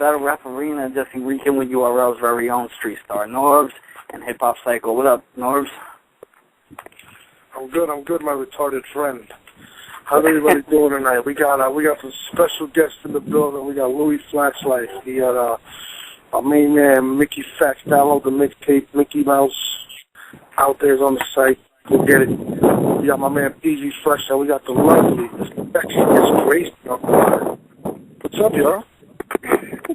Battle Rap Arena, Jesserican with URL's very own street star Norbs and Hip Hop Psycho. What up, Norbs? I'm good, my retarded friend. How's everybody doing tonight? We got some special guests in the building. We got Louis Flashlight. We got our main man Mickey Fax. Download the mixtape. Mickey Mouse out there's on the site. Go get it. We got my man PG Fresh. And we got the lovely, the sexy, Miss Grace. What's up, y'all?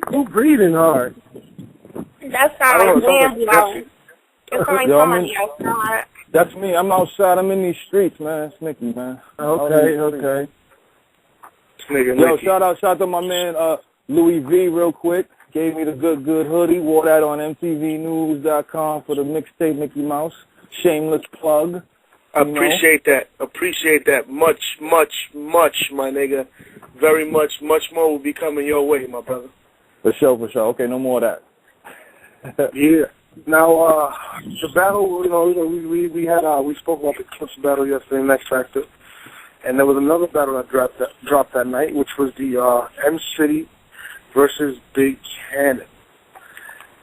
Who breathing hard? That sounds like man blow. It's like somebody outside. That's me. I'm outside. I'm in these streets, man. It's Mickey, man. Okay. Yo, shout out to my man Louis V real quick. Gave me the good hoodie. Wore that on MTVnews.com for the mixtape Mickey Mouse. Shameless plug. Appreciate that. Much, my nigga. Very much more will be coming your way, my brother. For sure. Okay, no more of that. Yeah. Now, the battle, we spoke about the Clips battle yesterday in X Factor, and there was another battle that dropped that night, which was the M.Ciddy versus Big Kannon.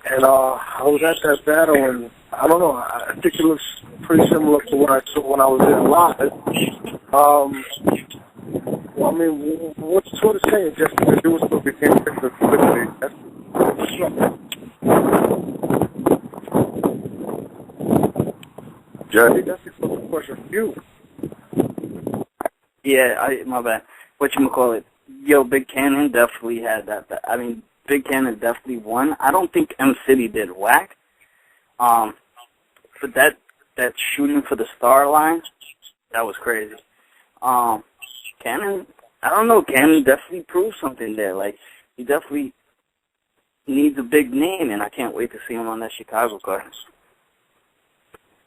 And I was at that battle, and I don't know, I think it looks pretty similar to what I saw when I was there live. I mean, what's sort of saying, just because it was still became that's Jesse, that's a question for you. Yeah, my bad. Whatchamacallit? Yo, Big Kannon definitely had that. I mean, Big Kannon definitely won. I don't think M.Ciddy did whack. But that shooting for the star line, that was crazy. Kannon, I don't know, Kannon definitely proved something there. Like, he definitely needs a big name, and I can't wait to see him on that Chicago card.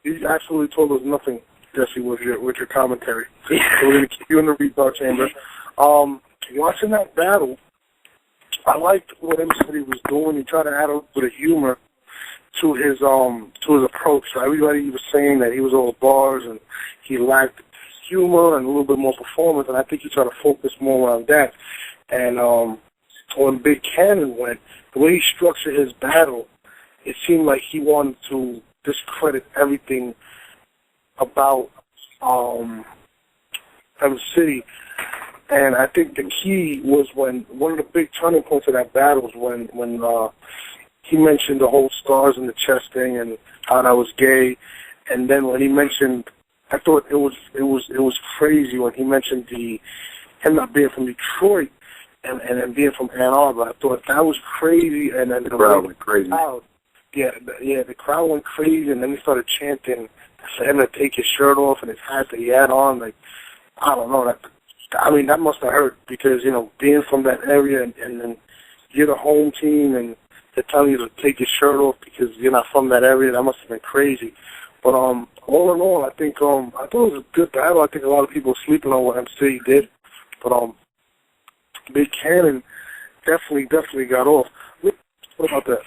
You absolutely told us nothing, Jesse, with your commentary. So we're going to keep you in the replay chamber. Watching that battle, I liked what M.Ciddy was doing. He tried to add a bit of humor to his approach. So everybody was saying that he was all bars and he lacked humor and a little bit more performance, and I think he tried to focus more on that. And when Big Kannon went, the way he structured his battle, it seemed like he wanted to discredit everything about M.Ciddy. And I think the key was when one of the big turning points of that battle was when he mentioned the whole stars in the chest thing and how that was gay. And then when he mentioned, I thought it was crazy when he mentioned him not being from Detroit and being from Ann Arbor. I thought that was crazy. And then the crowd went crazy. The crowd went crazy, and then he started chanting for him to take his shirt off and his hat that he had on. Like, I don't know. That must have hurt because, being from that area and then you're the home team and they're telling you to take your shirt off because you're not from that area, that must have been crazy. But all in all, I think I thought it was a good battle. I think a lot of people are sleeping on what M.Ciddy did. But Big Kannon definitely got off. What about that?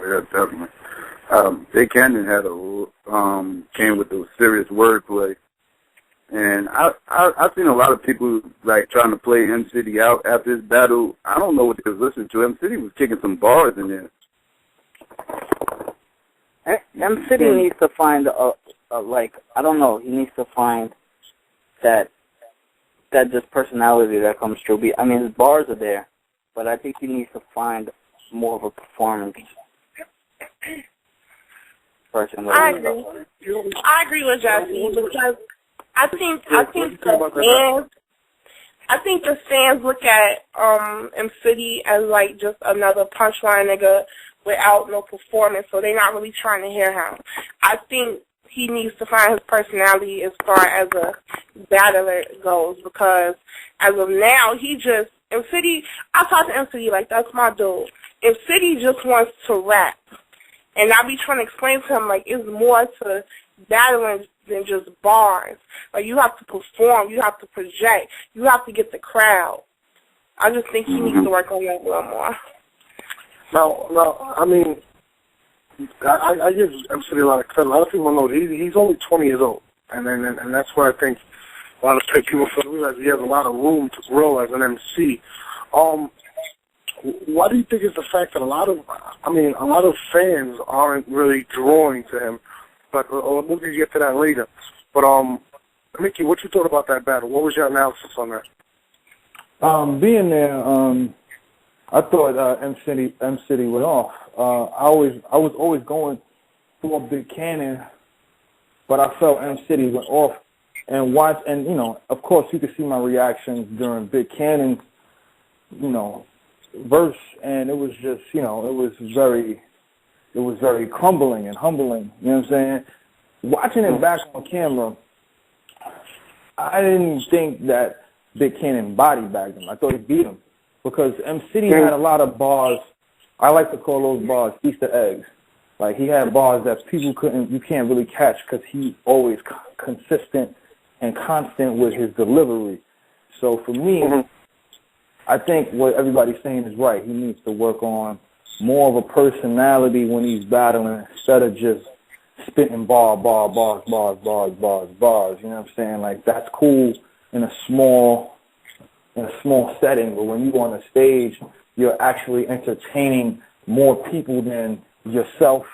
Yeah, definitely. Big Kannon had came with a serious wordplay, and I've seen a lot of people like trying to play M.Ciddy out after this battle. I don't know what they was listening to. M.Ciddy was kicking some bars in there. M.Ciddy needs to find I don't know. He needs to find that just personality that comes through. I mean, his bars are there, but I think he needs to find more of a performance. I agree with Jesse because I think the fans look at M.Ciddy as like just another punchline nigga without no performance, so they're not really trying to hear him. I think he needs to find his personality as far as a battler goes because as of now M.Ciddy, I talk to M.Ciddy like that's my dude. M.Ciddy just wants to rap. And I be trying to explain to him, like, it's more to battling than just bars. Like, you have to perform. You have to project. You have to get the crowd. I just think he needs to work on that a little more. Now, I mean, I give M.Ciddy a lot of credit. A lot of people know he's only 20 years old. And that's where I think A lot of people fail to realize he has a lot of room to grow as an MC. Why do you think it's the fact that a lot of fans aren't really drawing to him? But we'll get to that later. But Mickey, what you thought about that battle? What was your analysis on that? Being there, I thought M.Ciddy went off. I was always going for Big Kannon, but I felt M.Ciddy went off. And you know, of course, you could see my reactions during Big Cannon's, you know, verse, and it was just, you know, it was very crumbling and humbling. You know what I'm saying? Watching it back on camera, I didn't think that Big Kannon body bagged him. I thought he beat him because M.Ciddy had a lot of bars. I like to call those bars Easter eggs. Like, he had bars that you can't really catch because he always consistent and constant with his delivery. So for me, I think what everybody's saying is right. He needs to work on more of a personality when he's battling instead of just spitting bars. You know what I'm saying? Like, that's cool in a small setting, but when you on a stage, you're actually entertaining more people than yourself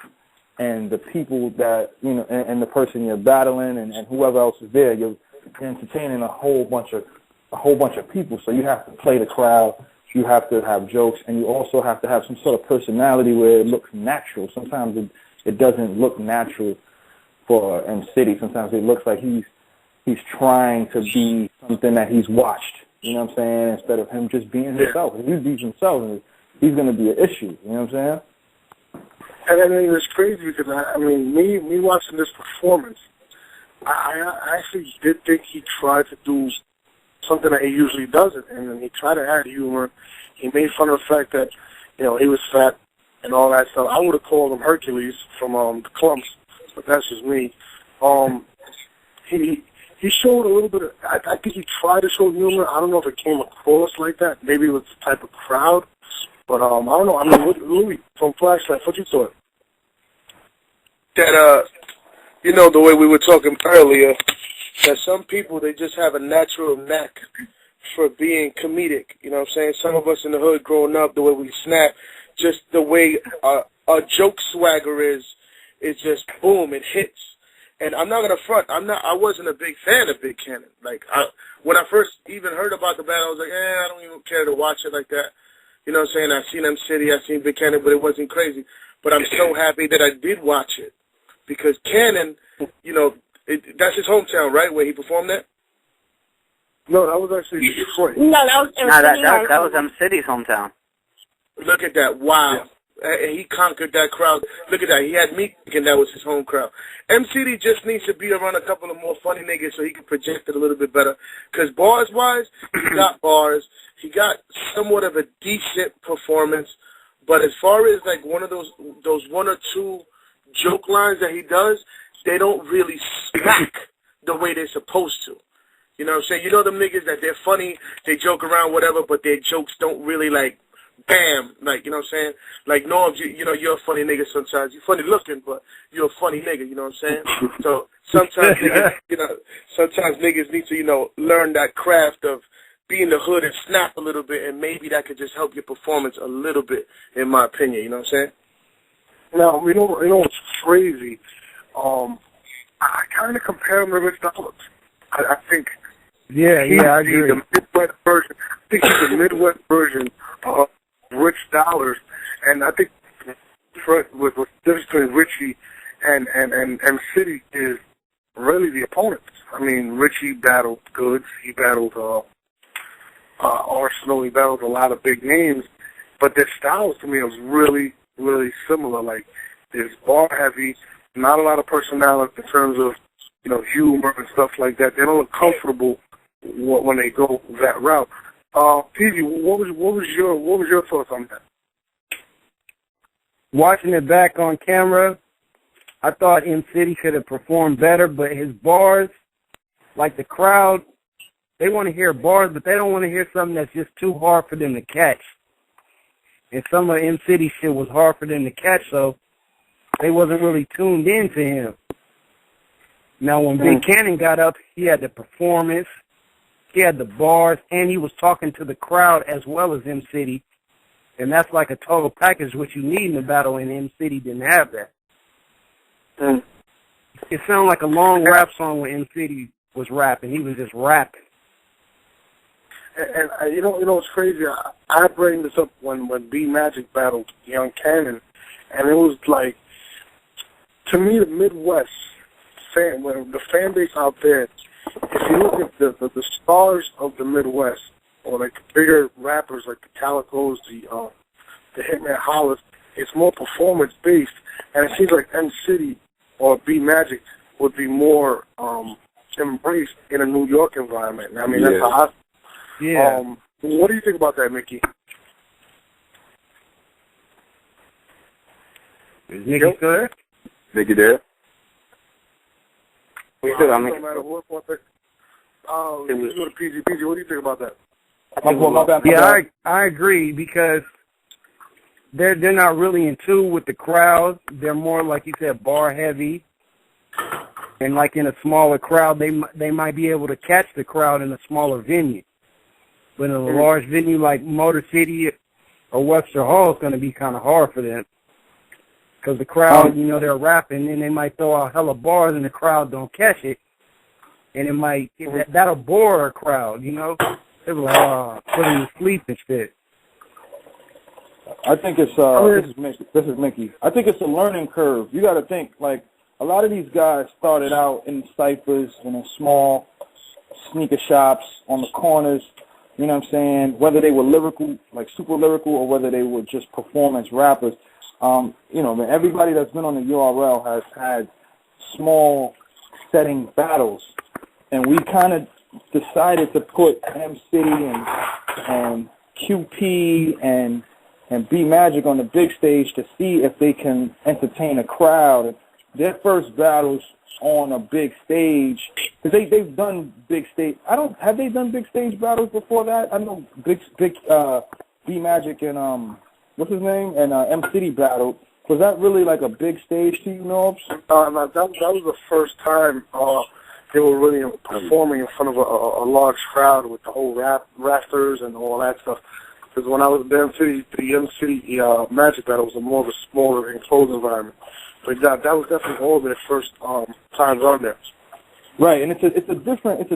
and the people that, you know, and the person you're battling and whoever else is there. You're entertaining a whole bunch of people. So you have to play the crowd, you have to have jokes, and you also have to have some sort of personality where it looks natural. Sometimes it doesn't look natural for M.Ciddy. Sometimes it looks like he's trying to be something that he's watched. You know what I'm saying? Instead of him just being himself. If he beats himself, he's going to be an issue. You know what I'm saying? And I mean, it's crazy because, me watching this performance, I actually did think he tried to do something that he usually doesn't, and then he tried to add humor. He made fun of the fact that, you know, he was fat and all that stuff. I would have called him Hercules from the Clumps, but that's just me. He showed a little bit of, I think he tried to show humor. I don't know if it came across like that. Maybe it was the type of crowd. But I don't know. I mean, Louis, from Flashlight, what you thought? That, you know, the way we were talking earlier, that some people, they just have a natural knack for being comedic. You know what I'm saying? Some of us in the hood growing up, the way we snap, just the way a joke swagger is just boom, it hits. And I'm not gonna front. I wasn't a big fan of Big Kannon. Like, when I first even heard about the battle, I was like, I don't even care to watch it like that. You know what I'm saying? I've seen M.Ciddy, I've seen Big Kannon, but it wasn't crazy. But I'm so happy that I did watch it. Because Kannon, you know, that's his hometown, right, where he performed at? No, that was actually Detroit. No, that was M.Ciddy's hometown. Look at that. Wow. Yeah. And he conquered that crowd. Look at that. He had me thinking that was his home crowd. M.Ciddy just needs to be around a couple of more funny niggas so he can project it a little bit better. Because bars-wise, he got bars. He got somewhat of a decent performance. But as far as, like, one of those one or two joke lines that he does, they don't really smack the way they're supposed to. You know what I'm saying? You know them niggas that they're funny, they joke around, whatever, but their jokes don't really, like, bam, like, you know what I'm saying? Like, Norm, you know, you're a funny nigga sometimes. You're funny looking, but you're a funny nigga, you know what I'm saying? So sometimes niggas need to, you know, learn that craft of be in the hood and snap a little bit, and maybe that could just help your performance a little bit, in my opinion, you know what I'm saying? Now, you know what's crazy? I kind of compare him to Rich Dollars. I think I agree. The Midwest version. I think he's the Midwest version of Rich Dollars, and I think with the difference between Richie and M.Ciddy is really the opponents. I mean, Richie battled Goods, he battled Arsenal, he battled a lot of big names, but their styles to me was really, really similar. Like, there's bar heavy, not a lot of personality in terms of, you know, humor and stuff like that. They don't look comfortable when they go that route. PG, what was your thoughts on that? Watching it back on camera, I thought M.Ciddy could have performed better, but his bars, like the crowd, they want to hear bars, but they don't want to hear something that's just too hard for them to catch. And some of M.Ciddy shit was hard for them to catch, so they wasn't really tuned in to him. Now, when Big Kannon got up, he had the performance, he had the bars, and he was talking to the crowd as well as M.Ciddy. And that's like a total package, what you need in the battle, and M.Ciddy didn't have that. It sounded like a long rap song when M.Ciddy was rapping. He was just rapping. And you know what's crazy? I bring this up when B Magic battled Young Kannon, and it was like, to me, the Midwest the fan base out there. If you look at the stars of the Midwest, or like the bigger rappers like the Calicos, the Hitman Hollis, it's more performance based, and it seems like M.Ciddy or B Magic would be more embraced in a New York environment. I mean, that's how I. Yeah. What do you think about that, Mickey? Is Mickey still there? Mickey there? We still got Mickey. No matter what thing. You go to PG. PG, what do you think about that? Yeah, I agree, because they're not really in tune with the crowd. They're more, like you said, bar heavy. And like in a smaller crowd, they might be able to catch the crowd in a smaller venue. But in a large venue like Motor City or Webster Hall, it's going to be kind of hard for them. Because the crowd, they're rapping, and they might throw out hella bars, and the crowd don't catch it. And it might, that'll bore a crowd, They'll be like, put him to sleep and shit. I think it's, this is Mickey. I think it's a learning curve. You got to think, like, a lot of these guys started out in ciphers, in small sneaker shops, on the corners, you know what I'm saying, whether they were lyrical, like super lyrical, or whether they were just performance rappers. Everybody that's been on the URL has had small setting battles, and we kind of decided to put M.Ciddy and QP and B Magic on the big stage to see if they can entertain a crowd. Their first battles on a big stage, because they've done big stage. Have they done big stage battles before that? I know big B Magic and what's his name, and M.Ciddy battled. Was that really like a big stage to you, Norbs? No, that was the first time they were really performing in front of a large crowd with the whole rafters and all that stuff. Because when I was at the M.Ciddy Magic battle, was more of a smaller enclosed environment. But that was definitely all their first times on there. Right, and it's a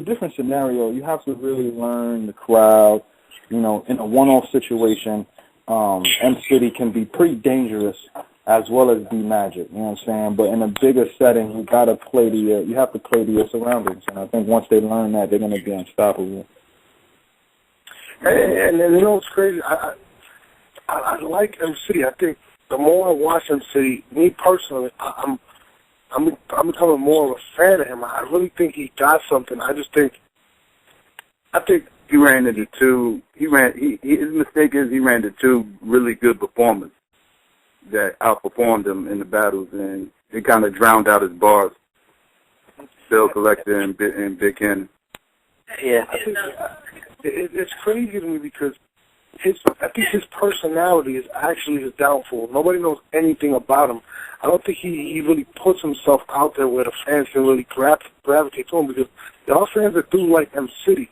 different scenario. You have to really learn the crowd. In a one-off situation, M.Ciddy can be pretty dangerous, as well as B Magic. You know what I'm saying? But in a bigger setting, you have to play the surroundings. And I think once they learn that, they're going to be unstoppable. And what's crazy? I like M.Ciddy. I think the more I watch M.Ciddy, me personally, I'm becoming more of a fan of him. I really think he got something. I think he ran into two. His mistake is he ran into two really good performers that outperformed him in the battles, and it kind of drowned out his bars. Bill Collector and Big Kannon. Yeah. I think it's crazy to me because I think his personality is actually his downfall. Nobody knows anything about him. I don't think he really puts himself out there where the fans can really gravitate to him, because there are fans that do like M.Ciddy.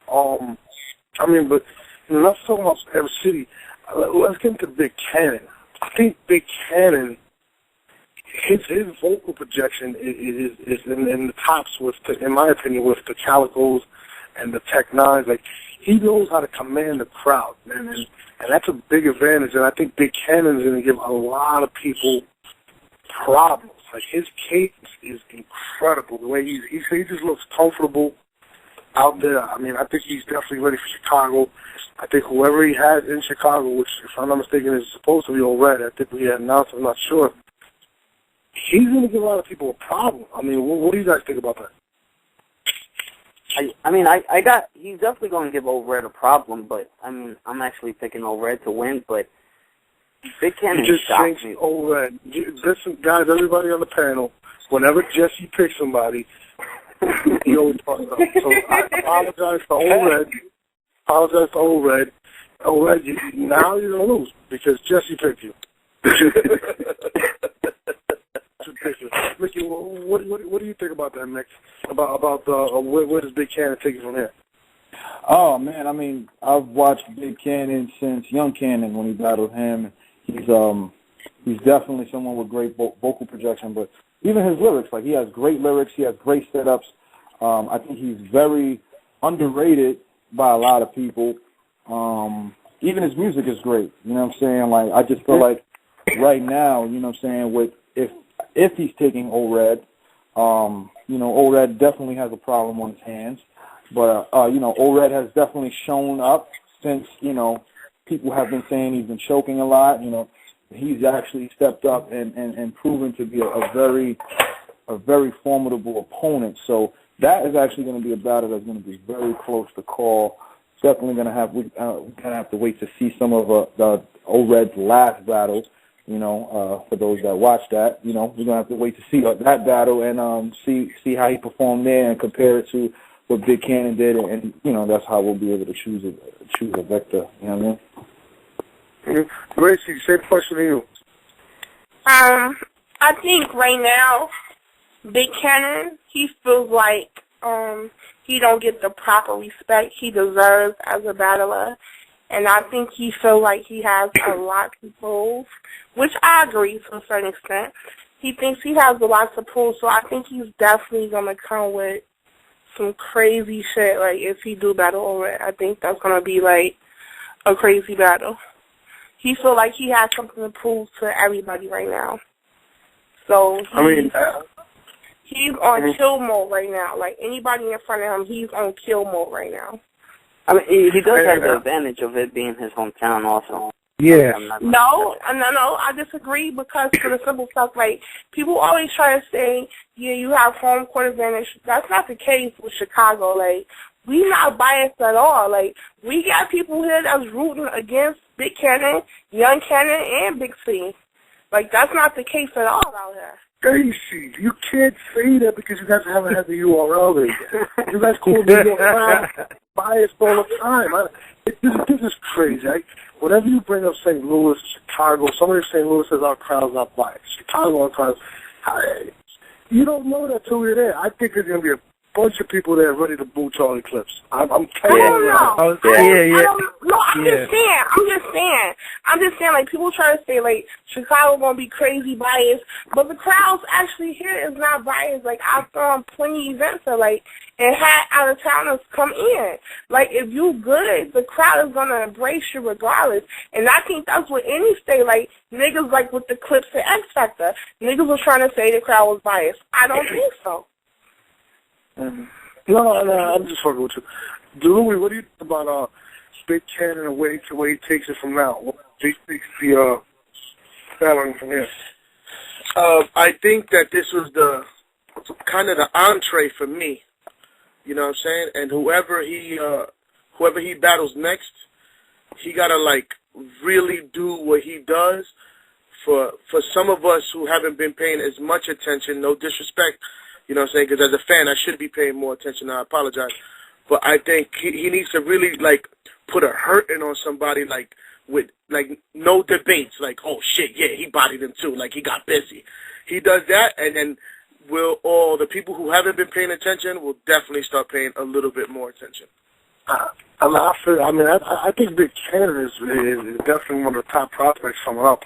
But enough talking about M.Ciddy. Let's get into Big Kannon. I think Big Kannon, his vocal projection is in the tops in my opinion, with the Calicos and the Tech Nines. Like, he knows how to command the crowd, man, and that's a big advantage. And I think Big Kannon is going to give a lot of people problems. Like, his cadence is incredible. The way he just looks comfortable out there. I mean, I think he's definitely ready for Chicago. I think whoever he has in Chicago, which, if I'm not mistaken, is supposed to be already, I think we had announced, I'm not sure, he's going to give a lot of people a problem. I mean, what do you guys think about that? He's definitely going to give Old Red a problem, but, I'm actually picking Old Red to win, but Big Kannon shocked me. Old Red. Listen, guys, everybody on the panel, whenever Jesse picks somebody, he always talks about it. So I apologize for Old Red. Old Red, now you're going to lose because Jesse picked you. ridiculous. Mickey, what do you think about that, Nick? About where does Big Kannon take it from here? Oh man, I mean, I've watched Big Kannon since Young Kannon when he battled him. He's definitely someone with great vocal projection, but even his lyrics, like he has great lyrics, he has great setups. I think he's very underrated by a lot of people. Even his music is great. You know what I'm saying? Like I just feel like right now, you know what I'm saying, with if he's taking ORED, you know, ORED definitely has a problem on his hands. But you know, ORED has definitely shown up since, you know, people have been saying he's been choking a lot. You know, he's actually stepped up and proven to be a very formidable opponent. So that is actually going to be a battle that's going to be very close to call. Definitely going to have we're going to have to wait to see some of the ORED's last battle. You know, for those that watch that, you know, we're going to have to wait to see that battle and see how he performed there and compare it to what Big Kannon did, and you know, that's how we'll be able to choose a vector. You know what I mean? Gracie, same question to you. I think right now, Big Kannon, he feels like he don't get the proper respect he deserves as a battler, and I think he feels like he has a lot to prove, which I agree to a certain extent. He thinks he has a lot to prove, so I think he's definitely going to come with some crazy shit, like, if he do battle ORED. I think that's going to be, like, a crazy battle. He feel like he has something to prove to everybody right now. So, he's on kill mode right now. Like, anybody in front of him, he's on kill mode right now. I mean, he does have the advantage of it being his hometown also. Yeah. No, I disagree because for the simple stuff, like, people always try to say, yeah, you have home court advantage. That's not the case with Chicago. Like, we not biased at all. Like, we got people here that's rooting against Big Kannon, Young Kannon, and Big C. Like, that's not the case at all out here. Stacy, you can't say that because you guys haven't had the URL there. You guys call me biased all the time. This is crazy. Whenever you bring up St. Louis, Chicago, somebody in St. Louis says our crowd's not biased. Chicago, our crowd's you don't know that till you're there. I think there's going to be a bunch of people there ready to boo Charlie Clips. I'm telling you. I'm just saying, like, people try to say, like, Chicago going to be crazy biased, but the crowds actually here is not biased. Like, I've done plenty of events that, like, and had out-of-towners come in. Like, if you good, the crowd is going to embrace you regardless. And I think that's what any state, like, niggas, like, with the Clips and X Factor, niggas were trying to say the crowd was biased. I don't think so. No, I'm just fucking with you. Louis, what do you think about Big Kannon and where he takes it from now? What do you think the battling from here? I think that this was the kind of the entree for me. You know what I'm saying? And whoever he battles next, he gotta like really do what he does. For some of us who haven't been paying as much attention, no disrespect. You know what I'm saying? Because as a fan, I should be paying more attention. I apologize. But I think he needs to really, like, put a hurting on somebody, like, with, like, no debates. Like, oh, shit, yeah, he bodied him, too. Like, he got busy. He does that, and then all the people who haven't been paying attention will definitely start paying a little bit more attention. I think Big Kannon is definitely one of the top prospects coming up.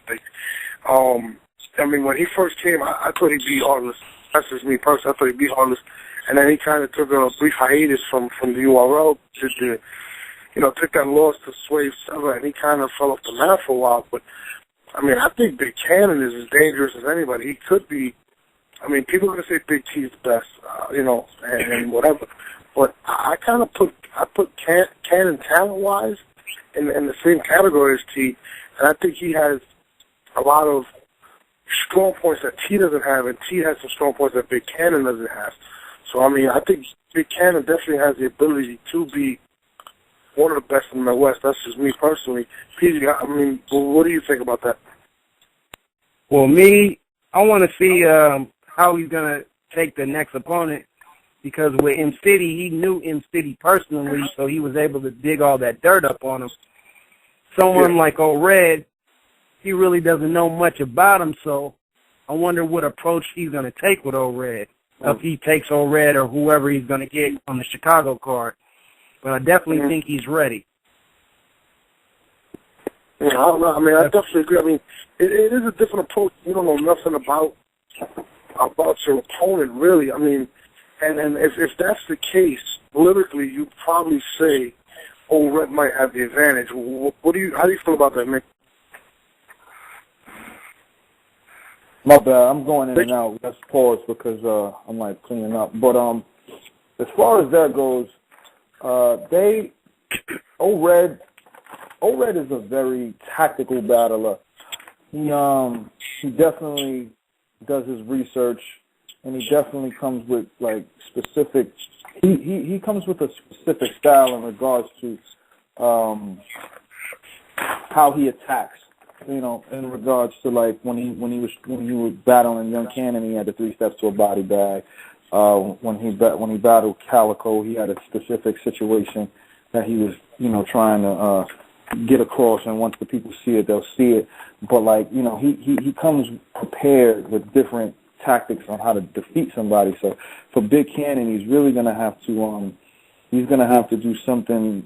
I mean, when he first came, I thought he'd be Heartless. That's just me personally. I thought he'd be Heartless. And then he kind of took a brief hiatus from the URL to took that loss to Swave 7, and he kind of fell off the map for a while. But, I mean, I think Big Kannon is as dangerous as anybody. He could be, I mean, people are going to say Big T is the best, and whatever. But I kind of put Kannon talent-wise in the same category as T, and I think he has a lot of strong points that T doesn't have, and T has some strong points that Big Kannon doesn't have. So, I mean, I think Big Kannon definitely has the ability to be one of the best in the West. That's just me personally. PG, I mean, what do you think about that? Well, me, I want to see how he's going to take the next opponent, because with M.Ciddy, he knew M.Ciddy personally, so he was able to dig all that dirt up on him. Someone like ORED, he really doesn't know much about him, so I wonder what approach he's going to take with Old Red. If he takes Old Red or whoever he's going to get on the Chicago card. But I definitely think he's ready. Yeah, I don't know. I mean, I definitely agree. I mean, it is a different approach. You don't know nothing about your opponent, really. I mean, and if that's the case, politically, you'd probably say Old Red might have the advantage. How do you feel about that, Mick? My bad. I'm going in and out. Let's pause because I'm like cleaning up. But as far as that goes, Old Red is a very tactical battler. He definitely does his research, and he definitely comes with like specific. He comes with a specific style in regards to how he attacks. In regards to like when he was battling Young Kannon, he had the 3 steps to a body bag. When he battled Calico, he had a specific situation that he was trying to get across, and once the people see it, they'll see it. But like he comes prepared with different tactics on how to defeat somebody. So for Big Kannon, he's really gonna have to do something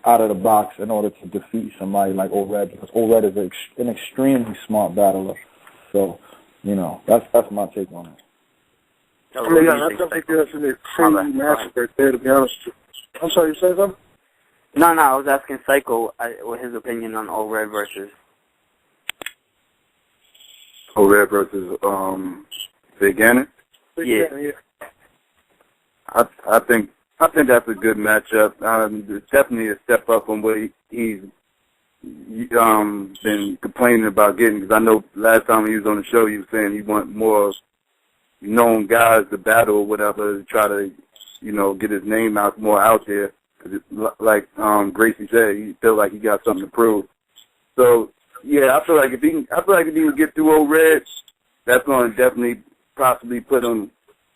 out of the box in order to defeat somebody like Old Red, because Old Red is an extremely smart battler. So that's my take on it. I mean, I think that's an extremely match right there, to be honest with you. I'm sorry, you said something? No, I was asking Psycho what his opinion on Old Red versus Big Kannon. Yeah. I think that's a good matchup. It's definitely a step up from what he's been complaining about getting. Because I know last time he was on the show, he was saying he want more known guys to battle or whatever, to try to get his name more out there. Cause like Gracie said, he feel like he got something to prove. So yeah, I feel like if he can get through Old Red, that's going to definitely possibly put him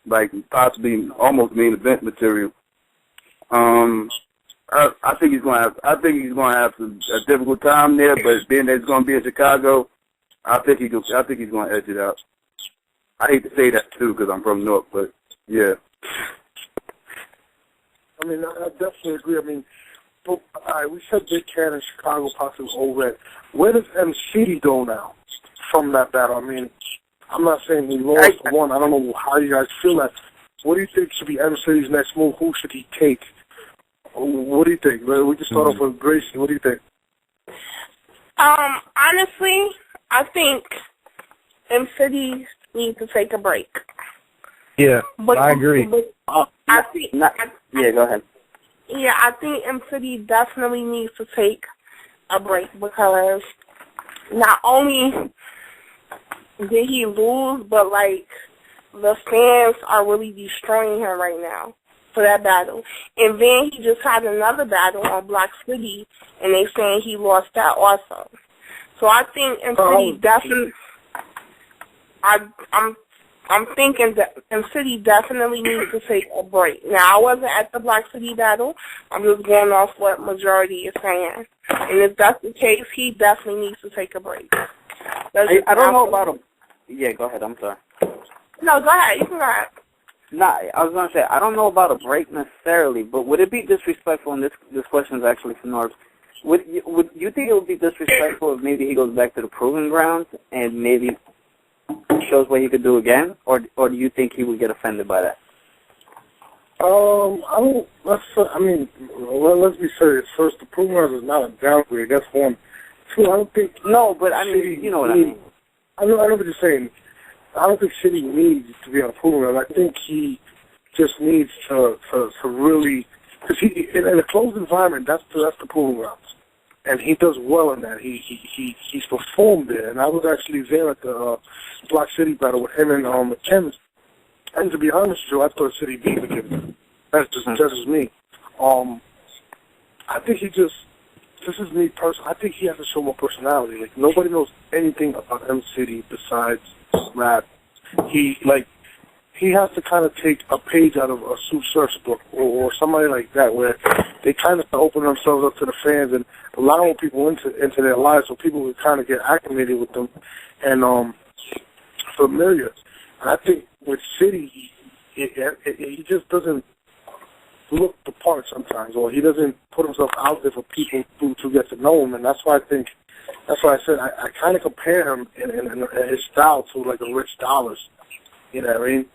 like possibly almost main event material. I think he's going to have a difficult time there, but being that it's going to be in Chicago, I think he's going to edge it out. I hate to say that too because I'm from North, but yeah. I mean, I definitely agree. I mean, we said Big Kannon, Chicago, possibly Old Red. Where does M.Ciddy go now from that battle? I mean, I'm not saying he lost one. I don't know how you guys feel that. What do you think should be M.Ciddy's next move? Who should he take? What do you think? We can start off with Gracie. What do you think? Honestly, I think M.Ciddy needs to take a break. Yeah, I agree. Go ahead. Yeah, I think M.Ciddy definitely needs to take a break because not only did he lose, but like the fans are really destroying him right now for that battle. And then he just had another battle on Black City, and they saying he lost that also. So I think M.Ciddy definitely. I'm thinking that M.Ciddy definitely needs to take a break. Now, I wasn't at the Black City battle. I'm just going off what majority is saying. And if that's the case, he definitely needs to take a break. I don't know about him. Yeah, go ahead. I'm sorry. No, go ahead. You can go ahead. Nah, I was going to say, I don't know about a break necessarily, but would it be disrespectful, and this question is actually for North, would you think it would be disrespectful if maybe he goes back to the proving grounds and maybe shows what he could do again, or do you think he would get offended by that? Let's be serious. First, the proving grounds is not a downgrade. That's one. Two, I don't think. No, but I mean, you know what I mean. I know what you're saying. I don't think Ciddy needs to be on a proving ground. I think he just needs to really, because he in a closed environment, that's the proving grounds. And he does well in that. He's performed there, and I was actually there at the Black City battle with him and McKenzie. And to be honest with you, I thought Ciddy beat McKenzie. That's just me. I think this is me personally. I think he has to show more personality. Like nobody knows anything about M.Ciddy besides rap. He has to kind of take a page out of a Sue Surf's book or somebody like that, where they kind of open themselves up to the fans and allowing people into their lives so people can kind of get acclimated with them. And familiar. And I think with Ciddy, he just doesn't look the part sometimes, or he doesn't put himself out there for people to get to know him. And that's why I said I kind of compare him in his style to like a Rich Dollars. You know what I mean?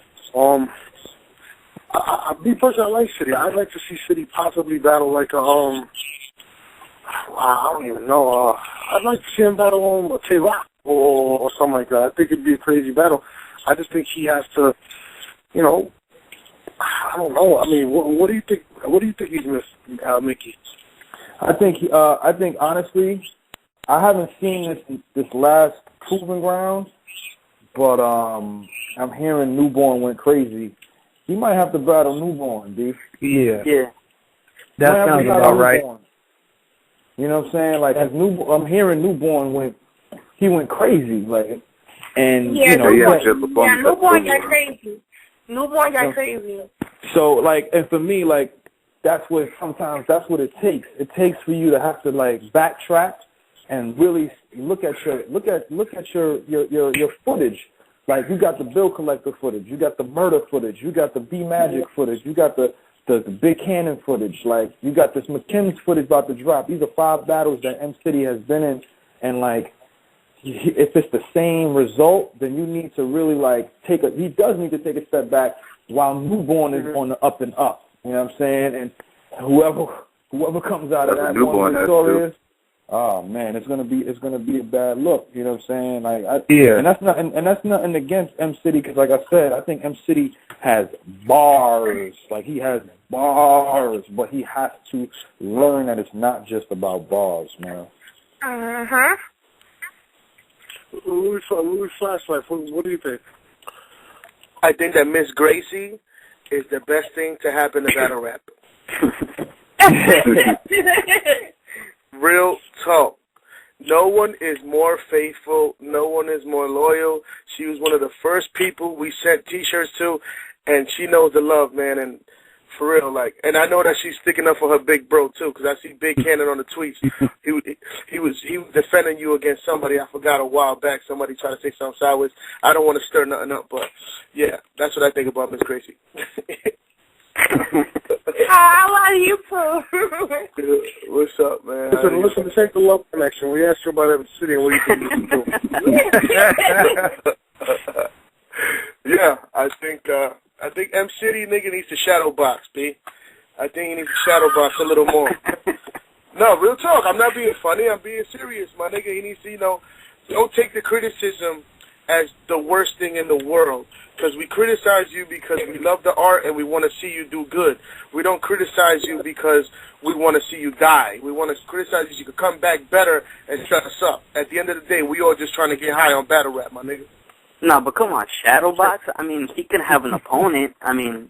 Me personally, I like Ciddy. I'd like to see Ciddy possibly battle like a I don't even know. I'd like to see him battle Tay-Rock or something like that. I think it'd be a crazy battle. I just think he has to, you know, I don't know. I mean, what do you think? What do you think he's missed, Mickey? I think honestly, I haven't seen this last Proving Grounds, but I'm hearing Newborn went crazy. He might have to battle Newborn, dude. Yeah. Yeah. That sounds about right. You know what I'm saying? Like, I'm hearing Newborn went crazy, like, and yeah, you know, Newborn got crazy. Newborn got crazy. So, like, and for me, like, that's what it takes. It takes for you to have to like backtrack and really look at your footage. Like, you got the Bill Collector footage, you got the murder footage, you got the B Magic footage, you got the big Kannon footage, like, you got this McKim's footage about to drop. These are 5 battles that M.Ciddy has been in, and, like, if it's the same result, then you need to really, like, he does need to take a step back while Newborn is on the up and up. You know what I'm saying? And whoever comes out of that one victorious, oh man, it's gonna be a bad look. You know what I'm saying? Like, and that's nothing against M.Ciddy, because like I said, I think M.Ciddy has bars. Like, he has bars, but he has to learn that it's not just about bars, man. Louis Flashlight, what do you think? I think that Miss Gracie is the best thing to happen to battle rap. Real talk. No one is more faithful. No one is more loyal. She was one of the first people we sent T-shirts to, and she knows the love, man. And for real, like, and I know that she's sticking up for her big bro too, because I see Big Kannon on the tweets. He was defending you against somebody. I forgot a while back. Somebody tried to say something sideways. I don't want to stir nothing up, but yeah, that's what I think about Miss Gracie. I love you too. What's up, man? Listen, this ain't the love connection. We asked you about M.Ciddy and what you think you can do. Yeah, I think M.Ciddy nigga needs to shadow box, B. I think he needs to shadow box a little more. No, real talk. I'm not being funny. I'm being serious, my nigga. He needs to, you know, don't take the criticism as the worst thing in the world. Because we criticize you because we love the art and we want to see you do good. We don't criticize you because we want to see you die. We want to criticize you so you can come back better and shut us up. At the end of the day, we all just trying to get high on battle rap, my nigga. No, but come on, Shadowbox? I mean, he can have an opponent. I mean...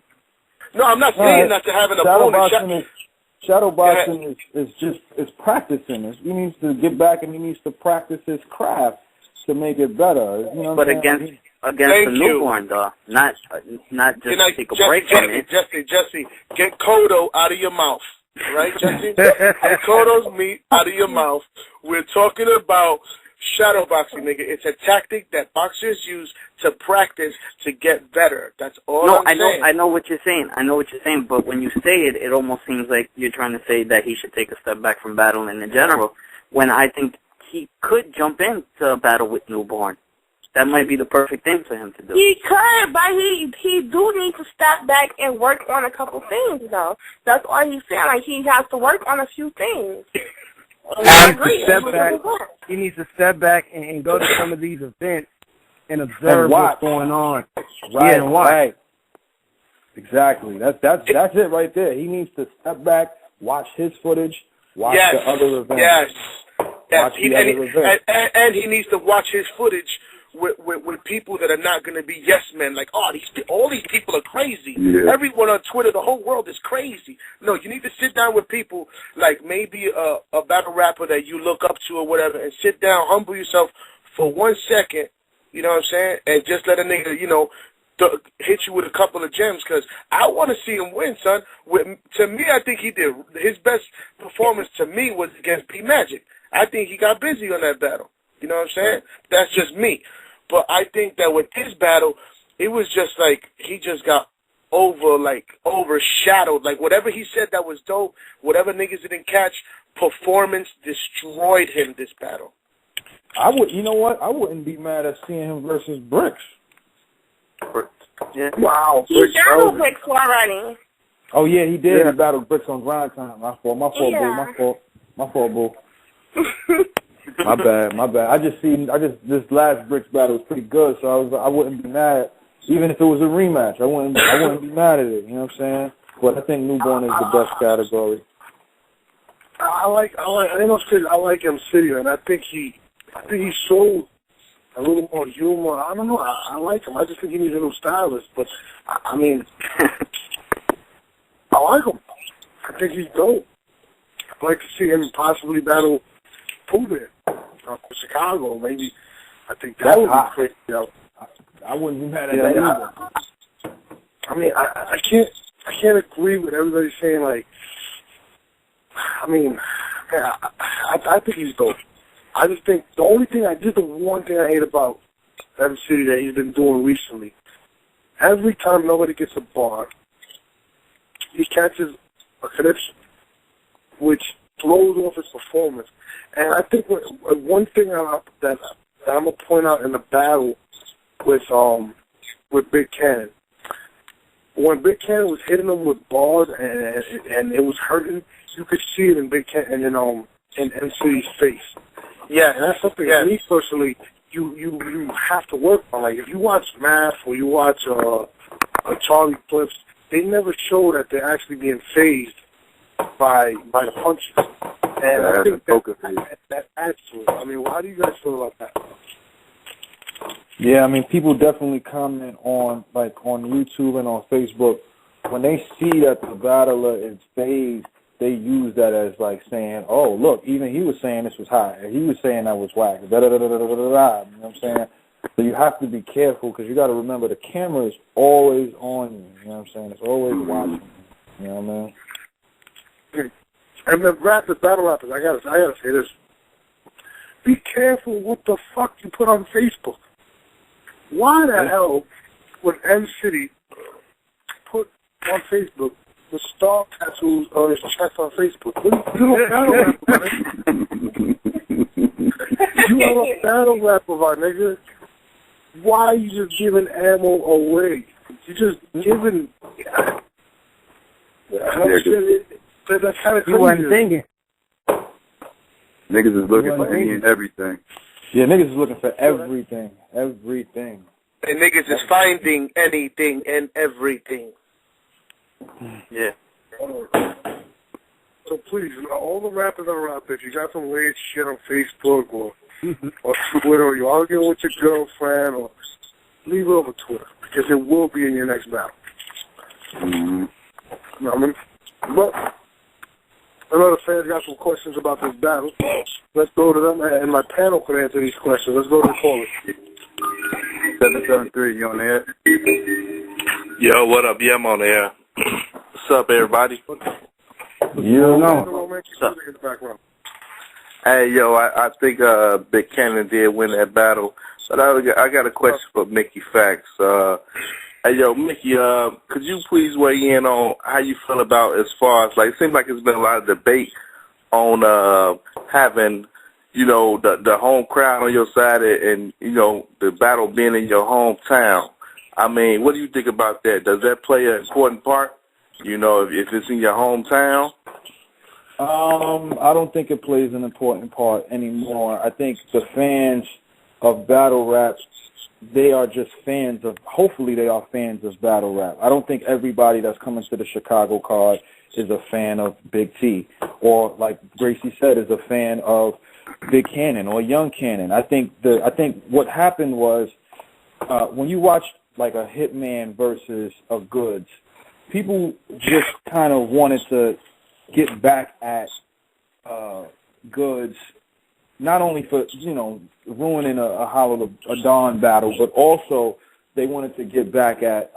No, I'm not saying not to have an opponent. Shadowboxing is practicing. He needs to get back and he needs to practice his craft to make it better. You know what I'm saying? Against the Newborn, though. Not just take a break from it. Jesse, get Kodo out of your mouth. Right, Jesse? Get Kodo's meat out of your mouth. We're talking about shadowboxing, nigga. It's a tactic that boxers use to practice to get better. That's all I'm saying. I know what you're saying. But when you say it, it almost seems like you're trying to say that he should take a step back from battling in general, when I think he could jump into a battle with Newborn. That might be the perfect thing for him to do. He could, but he do need to step back and work on a couple things, though. That's all he's saying. Like, he has to work on a few things. He needs to step back and go to some of these events and observe what's going on. Right, and watch. Right. Exactly. That's it right there. He needs to step back, watch his footage, watch the other events. Yes. And he needs to watch his footage with people that are not going to be yes men. Like, all these people are crazy. Yeah. Everyone on Twitter, the whole world is crazy. No, you need to sit down with people like maybe a battle rapper that you look up to or whatever, and sit down, humble yourself for 1 second. You know what I'm saying? And just let a nigga, you know, hit you with a couple of gems, because I want to see him win, son. To me, I think he did. His best performance to me was against B Magic. I think he got busy on that battle. You know what I'm saying? That's just me. But I think that with this battle, it was just like he just got overshadowed. Like whatever he said that was dope, whatever niggas didn't catch, performance destroyed him this battle. You know what? I wouldn't be mad at seeing him versus Bricks. Yeah. Wow. He battled Bricks already. Oh yeah, he did. Yeah. He battled Bricks on Grind Time. My fault, boo. My fault, boo. My bad. I just this last Bricks battle was pretty good, so I wouldn't be mad, even if it was a rematch. I wouldn't be mad at it. You know what I'm saying? But I think Newborn is the best category. I like M.Ciddy, and I think he showed a little more humor. I don't know. I like him. I just think he needs a new stylist. But I mean, I like him. I think he's dope. I'd like to see him possibly battle Pooh Bear from Chicago. Maybe. I think that would be crazy. I wouldn't be mad at that either. I mean, I can't agree with everybody saying like. I mean, I think he's dope. I just think the one thing I hate about M.Ciddy that he's been doing recently, every time nobody gets a bar, he catches a connection, which throws off his performance. And I think one thing that I'm gonna point out in the battle with Big Kannon, when Big Kannon was hitting him with bars and it was hurting, you could see it in Big Kannon and in M.Ciddy's face. Yeah, and that's something that me personally, you have to work on. Like if you watch Math or you watch Charlie clips, they never show that they're actually being phased by the punches. And I think that adds to it. I mean, how do you guys feel about that? Yeah, I mean, people definitely comment on YouTube and on Facebook when they see that the battler is phased. They use that as like saying, "Oh, look, even he was saying this was high. He was saying that was whack." You know what I'm saying? So you have to be careful because you got to remember the camera is always on you. You know what I'm saying? It's always watching you. You know what I mean? And the battle rappers, I gotta say this: be careful what the fuck you put on Facebook. Why the hell would M.Ciddy put on Facebook the star tattoos on his chest on Facebook? You are a battle rapper, my nigga. Why are you just giving ammo away? You're just giving. That's kind of crazy. You wasn't thinking. Niggas is looking for any and everything. Yeah, niggas is looking for everything. Everything. And niggas is finding anything and everything. Yeah. So please, all the rappers that are out there, if you got some weird shit on Facebook or Twitter, or you're arguing with your girlfriend, or leave it over Twitter, because it will be in your next battle. Mm-hmm. You know what I mean? But I know the fans got some questions about this battle. Let's go to them, and my panel could answer these questions. Let's go to the callers. 773, you on the air? Yo, what up? Yeah, I'm on the air. What's up, everybody? You don't know. What's up? Hey, yo, I think Big Kannon did win that battle, but I got a question for Mickey Facts. Hey, yo, Mickey, could you please weigh in on how you feel about as far as, like, it seems like there's been a lot of debate on having, you know, the home crowd on your side and, you know, the battle being in your hometown. I mean, what do you think about that? Does that play an important part, you know, if it's in your hometown? I don't think it plays an important part anymore. I think the fans of battle rap, they are just fans of, hopefully they are fans of battle rap. I don't think everybody that's coming to the Chicago card is a fan of Big T, or like Gracie said, is a fan of Big Kannon or Young Kannon. I think what happened was when you watch like a Hitman versus a Goods, people just kind of wanted to get back at Goods, not only for, you know, ruining a Hollow of Dawn battle, but also they wanted to get back at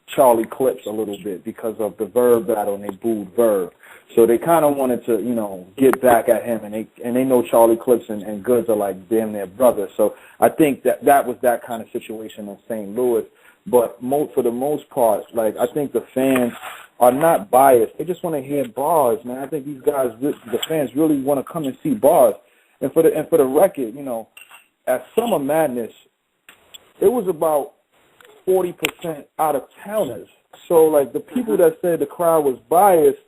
Charlie Clips a little bit because of the Verb battle, and they booed Verb. So they kind of wanted to, you know, get back at him, and they know Charlie Clips and Goods are like damn near brothers. So I think that was that kind of situation in St. Louis. But for the most part, like, I think the fans are not biased. They just want to hear bars, man. I think these guys, the fans, really want to come and see bars. And for the record, you know, at Summer Madness, it was about 40% out of towners. So, like, the people that said the crowd was biased,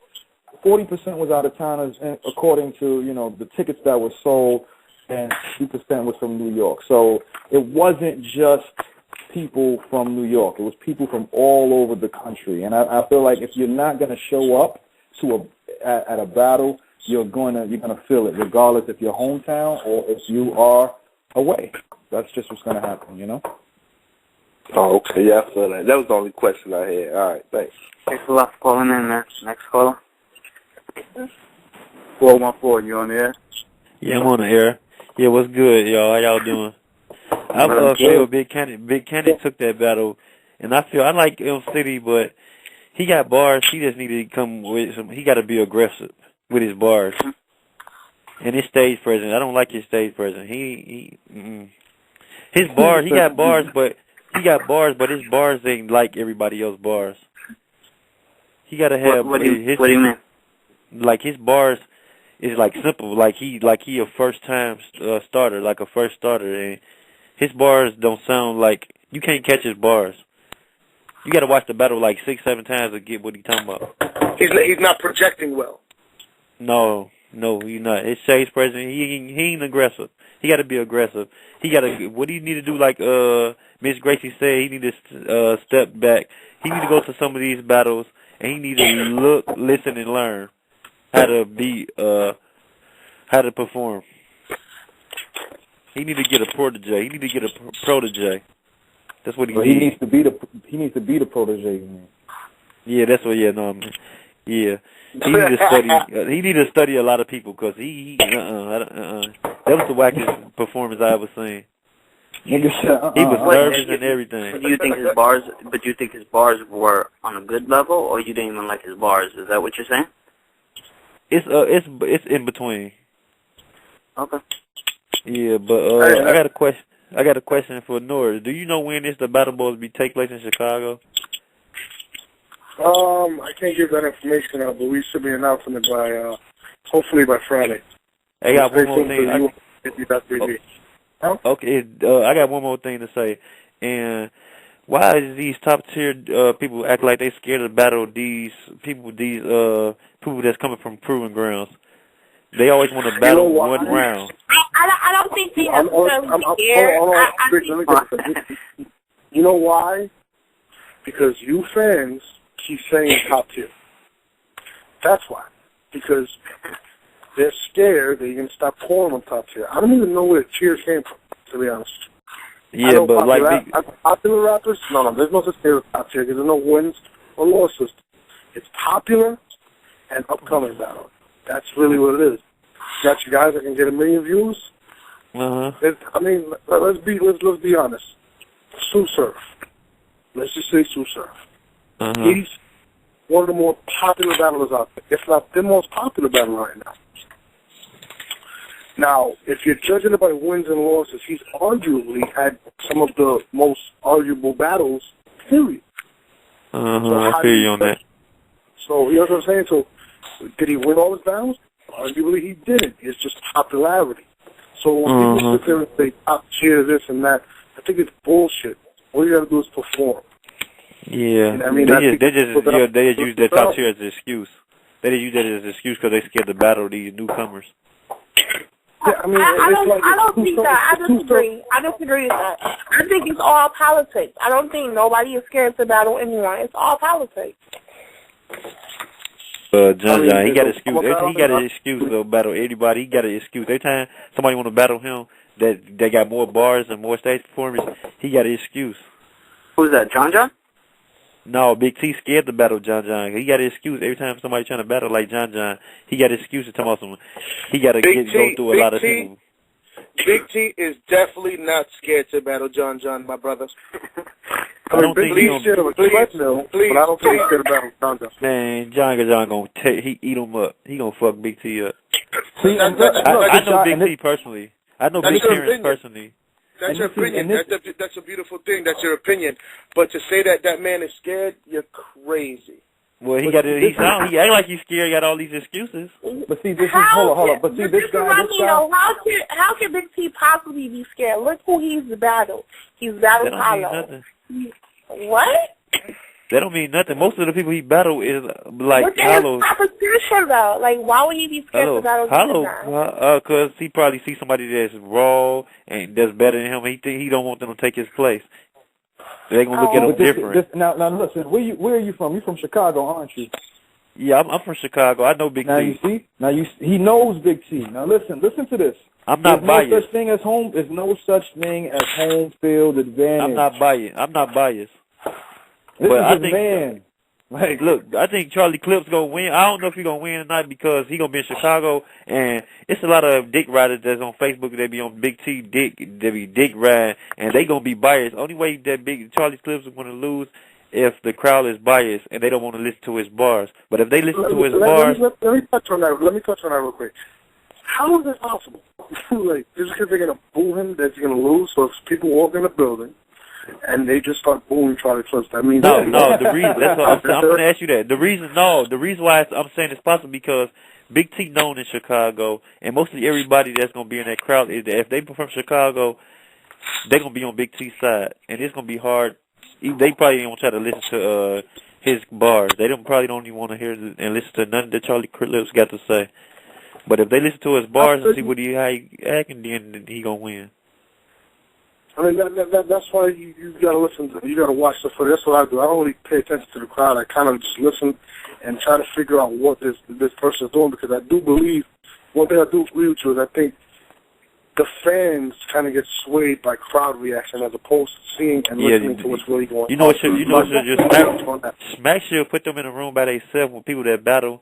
40% was out of towners, according to, you know, the tickets that were sold, and 2% was from New York. So it wasn't just people from New York. It was people from all over the country. And I feel like if you're not going to show up at a battle, you're gonna feel it, regardless if you're hometown or if you are away. That's just what's going to happen, you know? Oh, okay. Yeah, I feel that. That was the only question I had. All right, thanks. Thanks a lot for calling in, man. Next caller. 414, you on the air? Yeah, I'm on the air. Yeah, what's good, y'all? How y'all doing? I feel Big Kannon took that battle, and I like M.Ciddy, but he got bars. He just needed to come with some. He got to be aggressive with his bars. And his stage presence, I don't like his stage presence. His bars, he got bars, but his bars ain't like everybody else's bars. He got to have. What do you mean? Like, his bars is like simple, like he a first time starter, like a first starter, and his bars don't sound like, you can't catch his bars. You got to watch the battle like 6-7 times to get what he's talking about. He's not projecting well. No, he's not. His stage presence, he ain't aggressive. He got to be aggressive. He got to. What do you need to do? Like Miss Gracie said, he need to step back. He need to go to some of these battles, and he need to look, listen, and learn how to perform. He need to get a protege. He need to get a protege. That's what he needs. He needs to be the protege, man. Yeah, that's what. Yeah, no, man. Yeah, he need to study. He need to study a lot of people, because that was the wackest performance I ever seen. He was nervous and everything. But do you think his bars were on a good level, or you didn't even like his bars? Is that what you're saying? It's in between. Okay. Yeah, but I got a question for Norris. Do you know when the Battle Boys take place in Chicago? I can't give that information out, but we should be announcing it by hopefully by Friday. I got one more thing. Okay, I got one more thing to say. And why is these top tier people act like they scared to battle these people that's coming from proving grounds? They always want to battle one round. I don't think they necessarily scared. You know why? Because you fans keep saying top tier. That's why. Because they're scared that you're going to stop calling them top tier. I don't even know where the tier came from, to be honest. Yeah, but popular rappers, no, there's no such thing as top tier because there's no wins or losses. It's popular and upcoming battle. That's really what it is. You got you guys that can get 1 million views. I mean, let's be honest. Sue Surf. Let's just say Sue Surf. He's one of the more popular battlers out there, if not the most popular battler right now. Now, if you're judging it by wins and losses, he's arguably had some of the most arguable battles, period. I feel you on that. So, you know what I'm saying? So, did he win all his battles? Arguably he didn't. It's just popularity. So when people sit there and say top tier this and that, I think it's bullshit. All you gotta do is perform. Yeah, and I mean, they just use their top tier as an excuse. They just use that as an excuse because they scared to battle these newcomers. Yeah, I mean, I don't think that. I disagree. I disagree with that. I think it's all politics. I don't think nobody is scared to battle anyone. It's all politics. John, he got an excuse. He got an excuse to battle anybody. He got an excuse. Every time somebody want to battle him, that they got more bars and more stage performance, he got an excuse. Who's that, John? No, Big T scared to battle John. He got an excuse. Every time somebody trying to battle like John, he got an excuse to tell him he got to go through a lot of people. Big T is definitely not scared to battle John, my brother. I don't think he's scared of a treadmill, but I don't think he's scared of battle condoms. Man, John gonna he eat him up. He gonna fuck Big T up. See, I know Big T personally. I know Big Terrence personally. That's your opinion. That's a beautiful thing. That's your opinion. But to say that man is scared, you're crazy. Well, he act like he's scared. He got all these excuses. But see, this is hold on. But see, this guy. How can Big T possibly be scared? Look who he's battled. He's battled Hollow. What? That don't mean nothing. Most of the people he battled is like Hollow. Look at Hollow. his competition though. Like, why would he be scared to battle Hollow? Because he probably sees somebody that's raw and that's better than him. He don't want them to take his place. They're gonna look at him different. Now listen. Where are you from? You're from Chicago, aren't you? Yeah, I'm from Chicago. I know Big T. You see? He knows Big T. Now listen to this. I'm not biased. There's no such thing as home field advantage. I'm not biased. This but is I a think, man. Like, look, I think Charlie Clip's gonna win. I don't know if he's gonna win tonight because he's gonna be in Chicago, and it's a lot of dick riders that's on Facebook. They be on Big T dick. They be dick riding, and they gonna be biased. Only way that Big Charlie Clip's is gonna lose if the crowd is biased and they don't want to listen to his bars. But if they listen to his bars, let me touch on that. Let me touch on that real quick. How is that possible? Like, just because they're gonna boo him, that he's gonna lose. So if people walk in the building and they just start booing Charlie Clips, that means no. The reason that's what I'm going to ask you that. The reason why I'm saying it's possible because Big T known in Chicago, and mostly everybody that's going to be in that crowd is that if they from Chicago, they're going to be on Big T's side, and it's going to be hard. They probably ain't going to try to listen to his bars. They probably don't even want to hear and listen to nothing that Charlie Clips got to say. But if they listen to his bars and see how he acting, then he going to win. I mean, that's why you got to listen. You got to watch the footage. That's what I do. I don't really pay attention to the crowd. I kind of just listen and try to figure out what this person is doing, because I do believe, one thing I do agree with you is I think the fans kind of get swayed by crowd reaction as opposed to seeing and listening to what's really going on. You know what just Smack should put them in a room by themselves with people that battle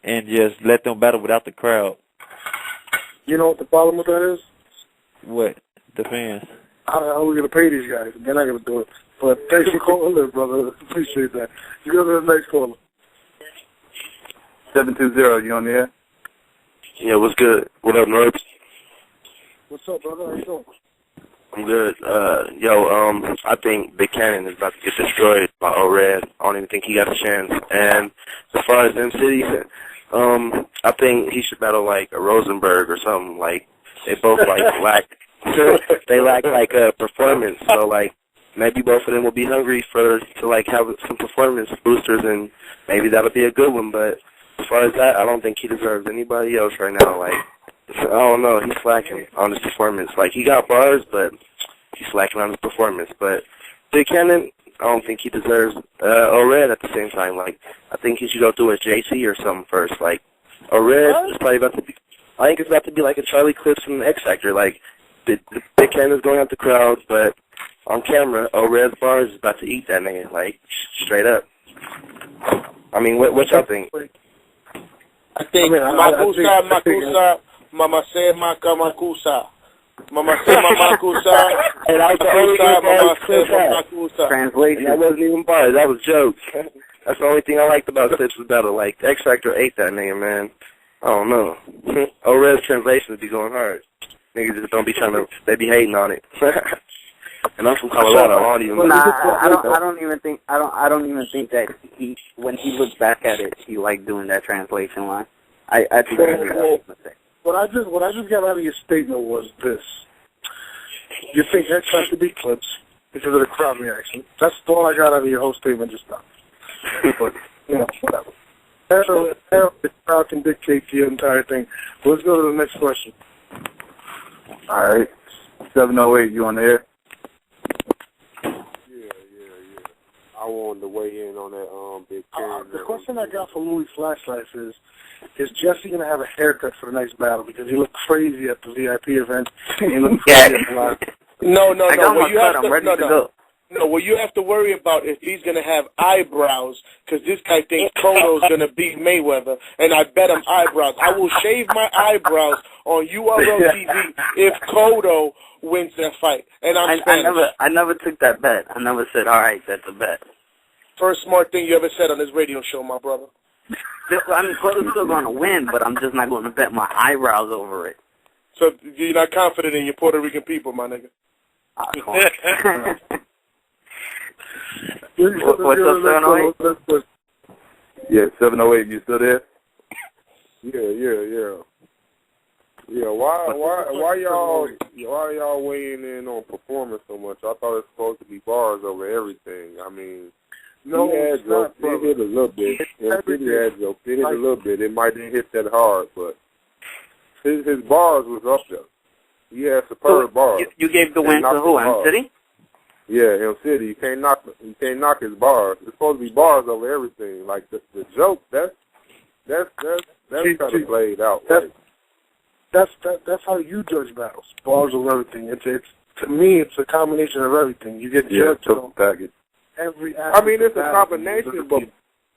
and just let them battle without the crowd. You know what the problem with that is? What? The fans. How are we going to pay these guys? They're not going to do it. But thanks for calling in, brother. Appreciate that. You go to the next caller. 720, you on the air? Yeah, what's good? What up, nerds? What's up, brother? How you doing? I'm good. I think Big Kannon is about to get destroyed by O-Red. I don't even think he got a chance. And as far as M.Ciddy, I think he should battle like a Rosenberg or something. Like, they both lack a performance. So like maybe both of them will be hungry to have some performance boosters, and maybe that'll be a good one. But as far as that, I don't think he deserves anybody else right now. Like, I don't know, he's slacking on his performance. Like, he got bars, but he's slacking on his performance. But Big Kannon, I don't think he deserves O-Red at the same time. Like, I think he should go through a JC or something first. Like, O-Red is probably about to be, I think it's about to be like a Charlie Clips from X Factor. Like, the Big Cannon's going out the crowd, but on camera, O-Red's bars is about to eat that nigga, like, straight up. I mean, what y'all think? I think Makusa, Mama said Makusa. Mama said Makusa. And I was Makusa. Translation. That wasn't even bars, that was jokes. That's the only thing I liked about Clips battle. Like, X Factor ate that nigga, man. I don't know. O-Red's translation would be going hard. Niggas just don't be they be hating on it. And I'm from Colorado. I don't even think that he, when he looks back at it, he liked doing that translation line. I think that's a mistake. What I just got out of your statement was this: you think X has to be Clips because of the crowd reaction. That's all I got out of your whole statement just now. But whatever. The crowd can dictate the entire thing. But let's go to the next question. All right. 708, you on the air? Yeah. I wanted to weigh in on that Big Kannon. The question I got from Louis Flashlights is Jesse going to have a haircut for the next battle? Because he looked crazy at the VIP event. He looked crazy at the live. No. I got my cut. I'm ready to go. No, what you have to worry about is he's going to have eyebrows, because this guy thinks Kodo's going to beat Mayweather, and I bet him eyebrows. I will shave my eyebrows on URL TV if Kodo wins that fight. And I'm Spanish. I never took that bet. I never said, all right, that's a bet. First smart thing you ever said on this radio show, my brother. I mean, Cotto's still going to win, but I'm just not going to bet my eyebrows over it. So you're not confident in your Puerto Rican people, my nigga? What's up, 708? Yeah, 708, you still there? Yeah. Why y'all weighing in on performance so much? I thought it's supposed to be bars over everything. I mean, no, it hit a little bit. It hit a little bit. It might didn't hit that hard, but his bars was up there. He had superb bars. You gave the win to who? M.Ciddy? Yeah, M.Ciddy. You can't knock his bars. It's supposed to be bars over everything. Like the joke, that's kind of played out. That's how you judge battles. Bars over everything. It's to me, it's a combination of everything. You get judged on every aspect. I mean, it's a combination,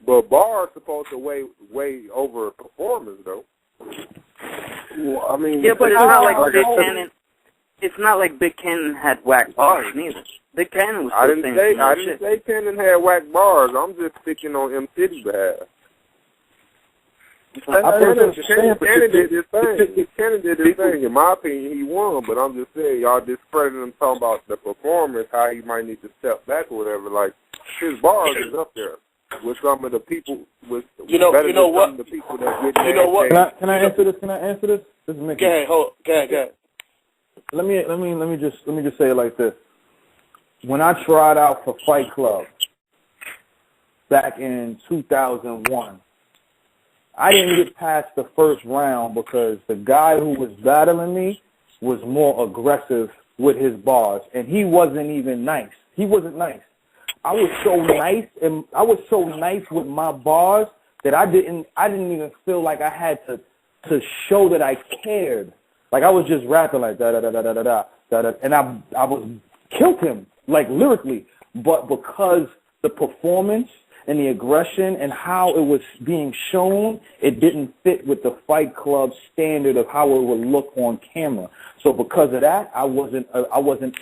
but bars supposed to weigh over performance, though. Well, I mean, yeah, but it's not like Big Kannon. It's not like Big Kannon had whack bars neither. Big Kannon was. I didn't say Kannon had whack bars. I'm just sticking on M.Ciddy's behalf. Kannon did his thing. Kannon did his thing. In my opinion, he won. But I'm just saying, y'all discrediting him talking about the performance, how he might need to step back or whatever. Like his bars is up there with some of the people. With better than some of the people that get. You know what? Can I answer this? This is Mickey. Go ahead. Let me just say it like this. When I tried out for Fight Club back in 2001, I didn't get past the first round because the guy who was battling me was more aggressive with his bars, and he wasn't even nice. He wasn't nice. I was so nice with my bars that I didn't even feel like I had to show that I cared. Like I was just rapping like da da da da da da da, and I was killed him like lyrically, but because the performance and the aggression and how it was being shown, it didn't fit with the Fight Club standard of how it would look on camera. So because of that, I wasn't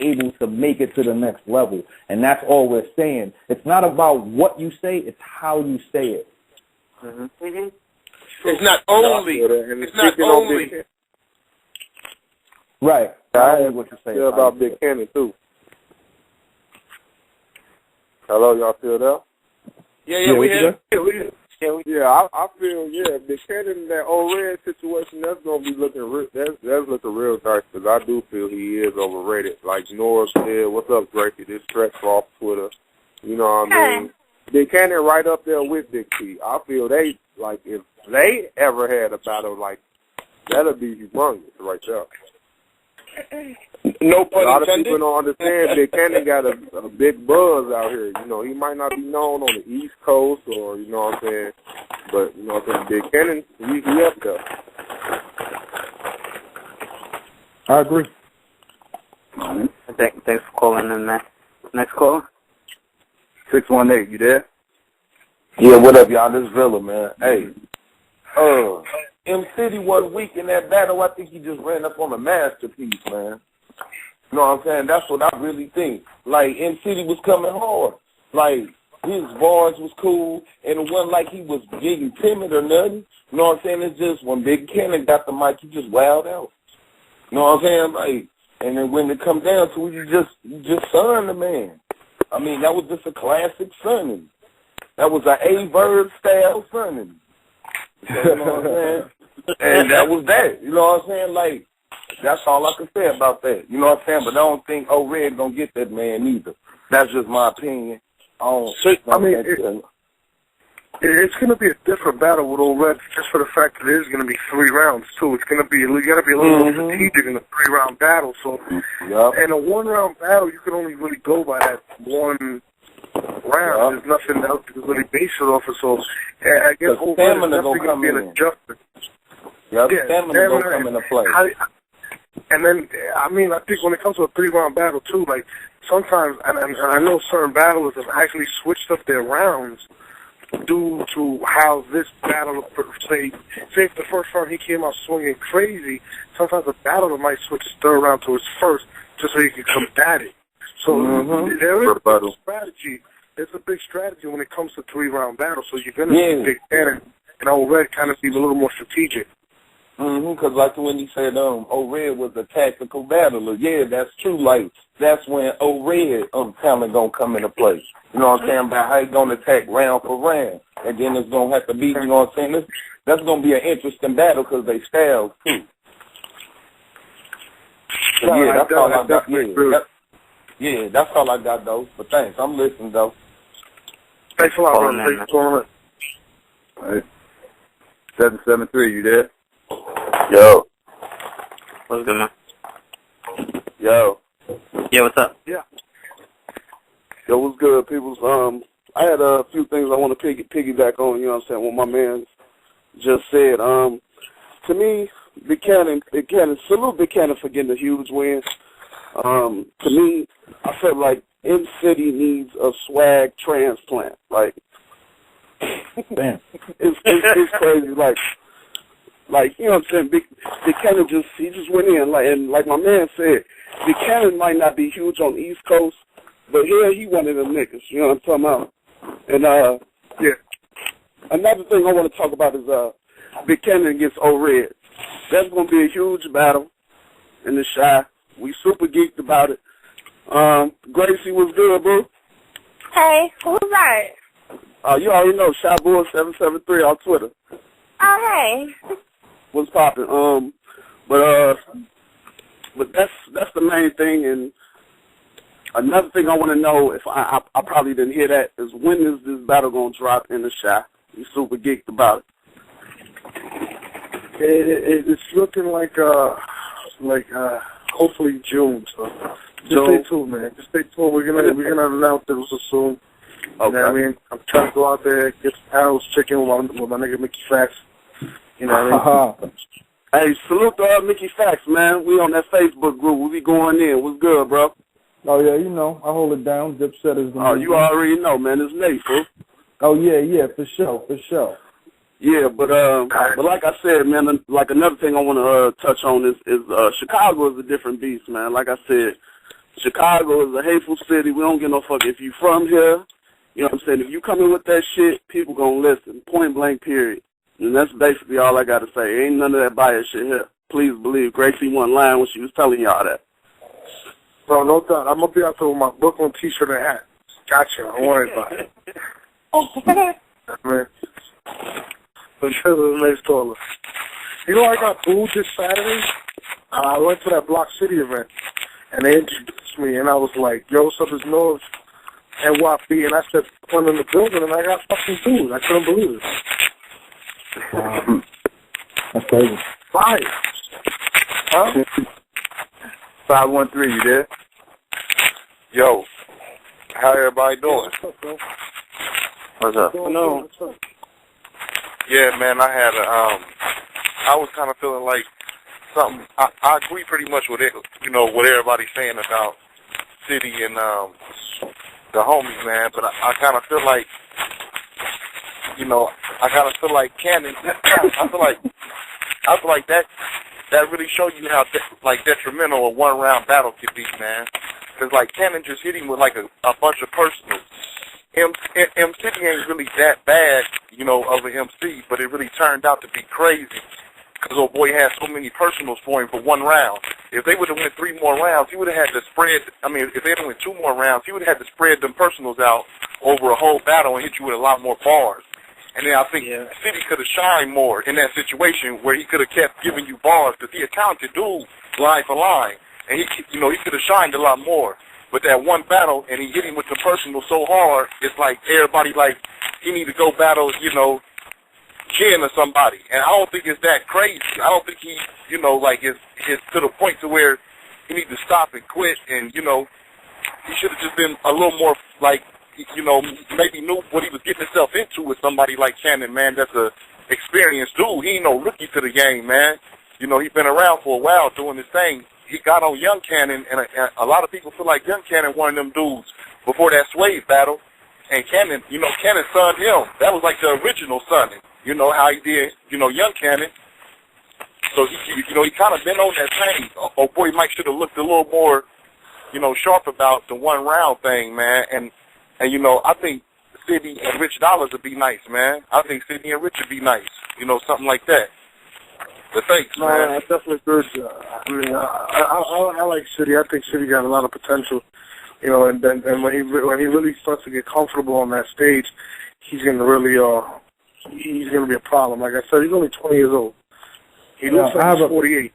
able to make it to the next level, and that's all we're saying. It's not about what you say; it's how you say it. Mm-hmm. Mm-hmm. It's not only. Right. I heard what you say about Big Kannon too. Hello, y'all still there? Yeah, we here. Yeah, I feel Big Kannon in that old red situation, that's gonna be looking that's looking real nice because I do feel he is overrated. Like Norris said, "What's up, Drakey?" This stretch off Twitter. You know what I mean? Big Kannon right up there with Big T. I feel if they ever had a battle like that'll be humongous right there. No pun intended. A lot of people don't understand Big Kannon got a big buzz out here. You know, he might not be known on the East Coast or, you know what I'm saying, but, you know what I'm saying, Big Kannon, he up there. I agree. Thanks for calling in, man. Next caller? 618, you there? Yeah, what up, y'all? This is Villa, man. Hey, M.Ciddy wasn't weak in that battle. I think he just ran up on a masterpiece, man. You know what I'm saying? That's what I really think. Like, M.Ciddy was coming hard. Like, his bars was cool, and it wasn't like he was getting timid or nothing. You know what I'm saying? It's just when Big Kannon got the mic, he just wowed out. You know what I'm saying? Like, and then when it come down to it, you just son the man. I mean, that was just a classic sonning. That was an A-verb style sonning. You know what I'm saying? And that was that. You know what I'm saying? Like, that's all I can say about that. You know what I'm saying? But I don't think Red gonna get that man either. That's just my opinion. It's going to be a different battle with Old Red just for the fact that it is going to be 3 rounds, too. It's going to be, you got to be a little more strategic in a 3-round battle. So, in a 1-round battle, you can only really go by that one round. There's nothing else you can really base it off of. So, I guess Old Red is definitely going to be an adjustment. Stamina will come into play. And then, I mean, I think when it comes to a 3-round battle, too, like, sometimes, and I know certain battlers have actually switched up their rounds due to how this battle, say if the first round he came out swinging crazy, sometimes the battler might switch his third round to his first just so he can combat it. So there is a strategy. It's a big strategy when it comes to 3-round battles. So you're going to see Big Kannon and Old Red kind of be a little more strategic. Because like when he said Old Red was a tactical battler, yeah, that's true. Like, that's when Old Red kind of going to come into play. You know what I'm saying? About how he's going to attack round for round. And then it's going to have to be, you know what I'm saying? That's going to be an interesting battle because they styles, too. So, yeah, that's all I got. Yeah, that's all I got, though. But thanks. I'm listening, though. Thanks a lot, man. Thanks for calling. All right. 773, you there? Yo. What's good, man? Yo. Yeah, what's up? Yeah. Yo, what's good, peoples? I had a few things I want to piggyback on, you know what I'm saying, what my man just said. To me, Big Kannon, salute Big Kannon for getting a huge win. To me, I felt like M.Ciddy needs a swag transplant. Like, damn, it's crazy. Like, you know what I'm saying? Big Kannon he just went in, and like my man said, Big Kannon might not be huge on the East Coast, but here he one of them niggas. You know what I'm talking about? And yeah. Another thing I want to talk about is Big Kannon against O-Red. That's gonna be a huge battle in the Shy. We super geeked about it. Gracie, what's good, bro? Hey, who's that? You already know, ShyBoy773 on Twitter. Oh, hey. What's poppin'? But that's the main thing. And another thing I want to know, if I probably didn't hear that, is when is this battle gonna drop in the Shy? We super geeked about it. It's looking like hopefully June. So just stay tuned, man. Just stay tuned. We're gonna announce it soon. Okay. You know what I mean? I'm trying to go out there, get some house, check in with my nigga Mickey Facts. You know what I mean? Hey, salute to Mickey Facts, man. We on that Facebook group. We be going in. What's good, bro? Oh, yeah, you know. I hold it down. Dipset is the movie. You already know, man. It's Nate, fool. Oh, yeah, for sure. Yeah, but like I said, man, like another thing I want to touch on is Chicago is a different beast, man. Like I said, Chicago is a hateful city. We don't give no fuck if you from here. You know what I'm saying? If you come in with that shit, people gonna listen. Point blank, period. And that's basically all I gotta say. Ain't none of that bias shit here. Please believe Gracie wasn't lying when she was telling y'all that. Bro, no doubt. I'm gonna be out there with my Brooklyn t-shirt and hat. Gotcha. Don't worry about it. Man. But nice taller. You know, I got booed this Saturday. I went to that Block City event, and they introduced me, and I was like, yo, what's up, it's North NYP, and I said, I'm in the building, and I got fucking booed. I couldn't believe it. Wow. That's crazy. Fire. Huh? 513, you there? Yo, how everybody doing? What's up, bro? What's up? No. What's up? Yeah, man, I was kind of feeling like something. I agree pretty much with it, you know, what everybody's saying about City and the homies, man. But I kind of feel like, you know, Kannon. I feel like that really showed you how detrimental a one-round battle could be, man. Because like Kannon just hit him with like a bunch of personals. M.Ciddy ain't really that bad, you know, of an MC, but it really turned out to be crazy because old boy had so many personals for him for one round. If they would have went 3 more rounds, he would have had to spread. I mean, if they had went 2 more rounds, he would have had to spread them personals out over a whole battle and hit you with a lot more bars. And then I think City could have shined more in that situation where he could have kept giving you bars because he a talented dude, line for line, and he could have shined a lot more. But that one battle, and he hit him with the personal so hard, it's like everybody like he need to go battle, you know, Ken or somebody. And I don't think it's that crazy. I don't think he, you know, like is to the point to where he need to stop and quit. And you know, he should have just been a little more like, you know, maybe knew what he was getting himself into with somebody like Kannon, man. That's a experienced dude. He ain't no rookie to the game, man. You know, he's been around for a while doing his thing. He got on Young Kannon, and a lot of people feel like Young Kannon one of them dudes before that Swave battle. And Kannon, Kannon sunned him. That was like the original sunning. You know how he did, young Kannon. So he kind of been on that thing. Oh boy, Mike should have looked a little more, sharp about the 1 round thing, man. And I think Ciddy and Rich Dollars would be nice, man. I think Ciddy and Rich would be nice. Something like that. The thanks, no, man. I definitely good. I mean, I like Ciddy. I think Ciddy got a lot of potential. And when he really starts to get comfortable on that stage, he's gonna really be a problem. Like I said, he's only 20 years old. He looks like he's 48.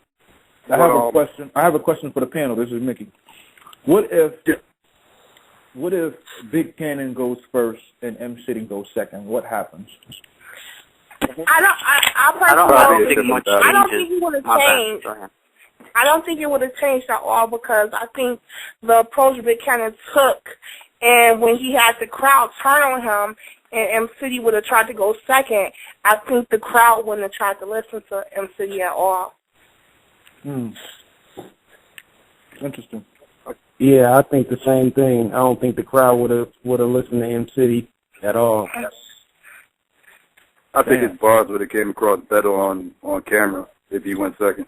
I have a question. I have a question for the panel. This is Mickey. What if Big Kannon goes first and M.Ciddy goes second? What happens? I don't think he would have changed. I don't think it would have changed at all because I think the approach Big Kannon took, and when he had the crowd turn on him, and M.Ciddy would have tried to go second, I think the crowd wouldn't have tried to listen to M.Ciddy at all. Interesting. Yeah, I think the same thing. I don't think the crowd would have listened to M.Ciddy at all. I think his bars would have came across better on camera if he went second.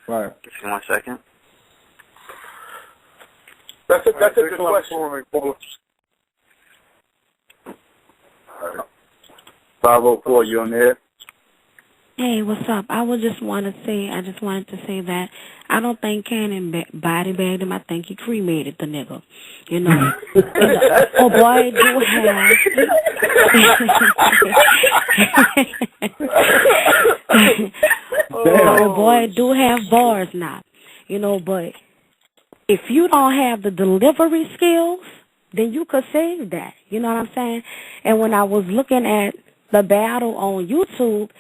Right. If you want second. That's a good question. 504, you on there? Hey, what's up? I just wanted to say that I don't think Kannon body bagged him. I think he cremated the nigga. Oh boy, do have. Oh boy, do have bars now. But if you don't have the delivery skills, then you could save that. You know what I'm saying? And when I was looking at the battle on YouTube,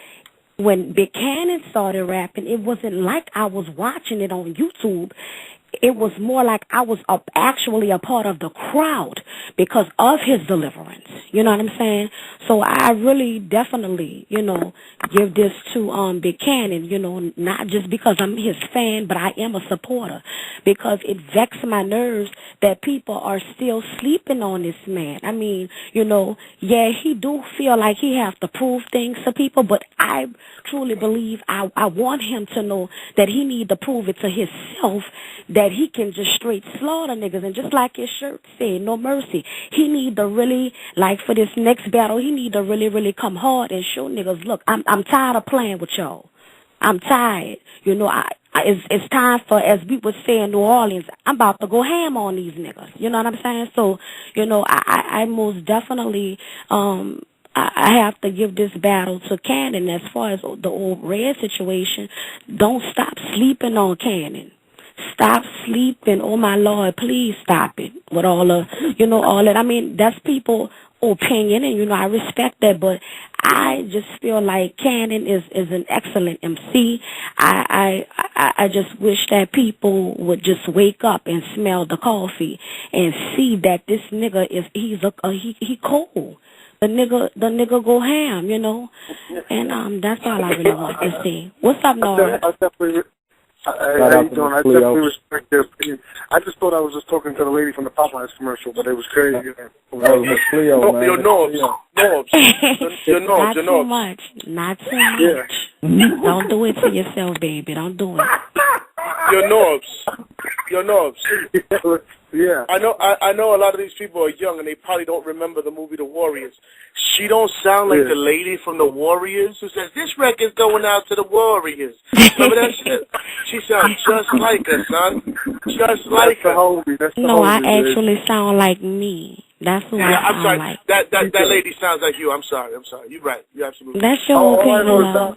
when Big Kannon started rapping, it wasn't like I was watching it on YouTube. It was more like I was actually a part of the crowd because of his deliverance. You know what I'm saying? So I really definitely, give this to Big Kannon, not just because I'm his fan, but I am a supporter because it vexed my nerves that people are still sleeping on this man. I mean, yeah, he do feel like he has to prove things to people, but I truly believe I want him to know that he need to prove it to himself that he can just straight slaughter niggas. And just like his shirt said, no mercy. He need to really, like for this next battle, he need to really, really come hard and show niggas, look, I'm tired of playing with y'all. I'm tired. It's time for, as we would say in New Orleans, I'm about to go ham on these niggas. You know what I'm saying? So, I most definitely, I have to give this battle to Kannon as far as the old Red situation. Don't stop sleeping on Kannon. Stop sleeping. Oh, my Lord, please stop it with all the, all that. I mean, that's people's opinion, and, I respect that, but I just feel like Kannon is an excellent MC. I just wish that people would just wake up and smell the coffee and see that this nigga he cold. The nigga go ham, and that's all I really want to see. What's up, Nora? How you doing? I definitely respect their opinion. I just thought I was just talking to the lady from the Popeyes commercial, but it was crazy. Miss Cleo, man. Not too much. Not too much. Yeah. Don't do it to yourself, baby. Don't do it. Your Norbs. Yeah. I know a lot of these people are young and they probably don't remember the movie The Warriors. She don't sound like the lady from The Warriors who says, this record's going out to the Warriors. Remember that shit? She sounds just like her, son. Just like her. No, I actually sound like me. That's who I sound like. That lady sounds like you. I'm sorry. You're right. You're absolutely right. That's your opinion,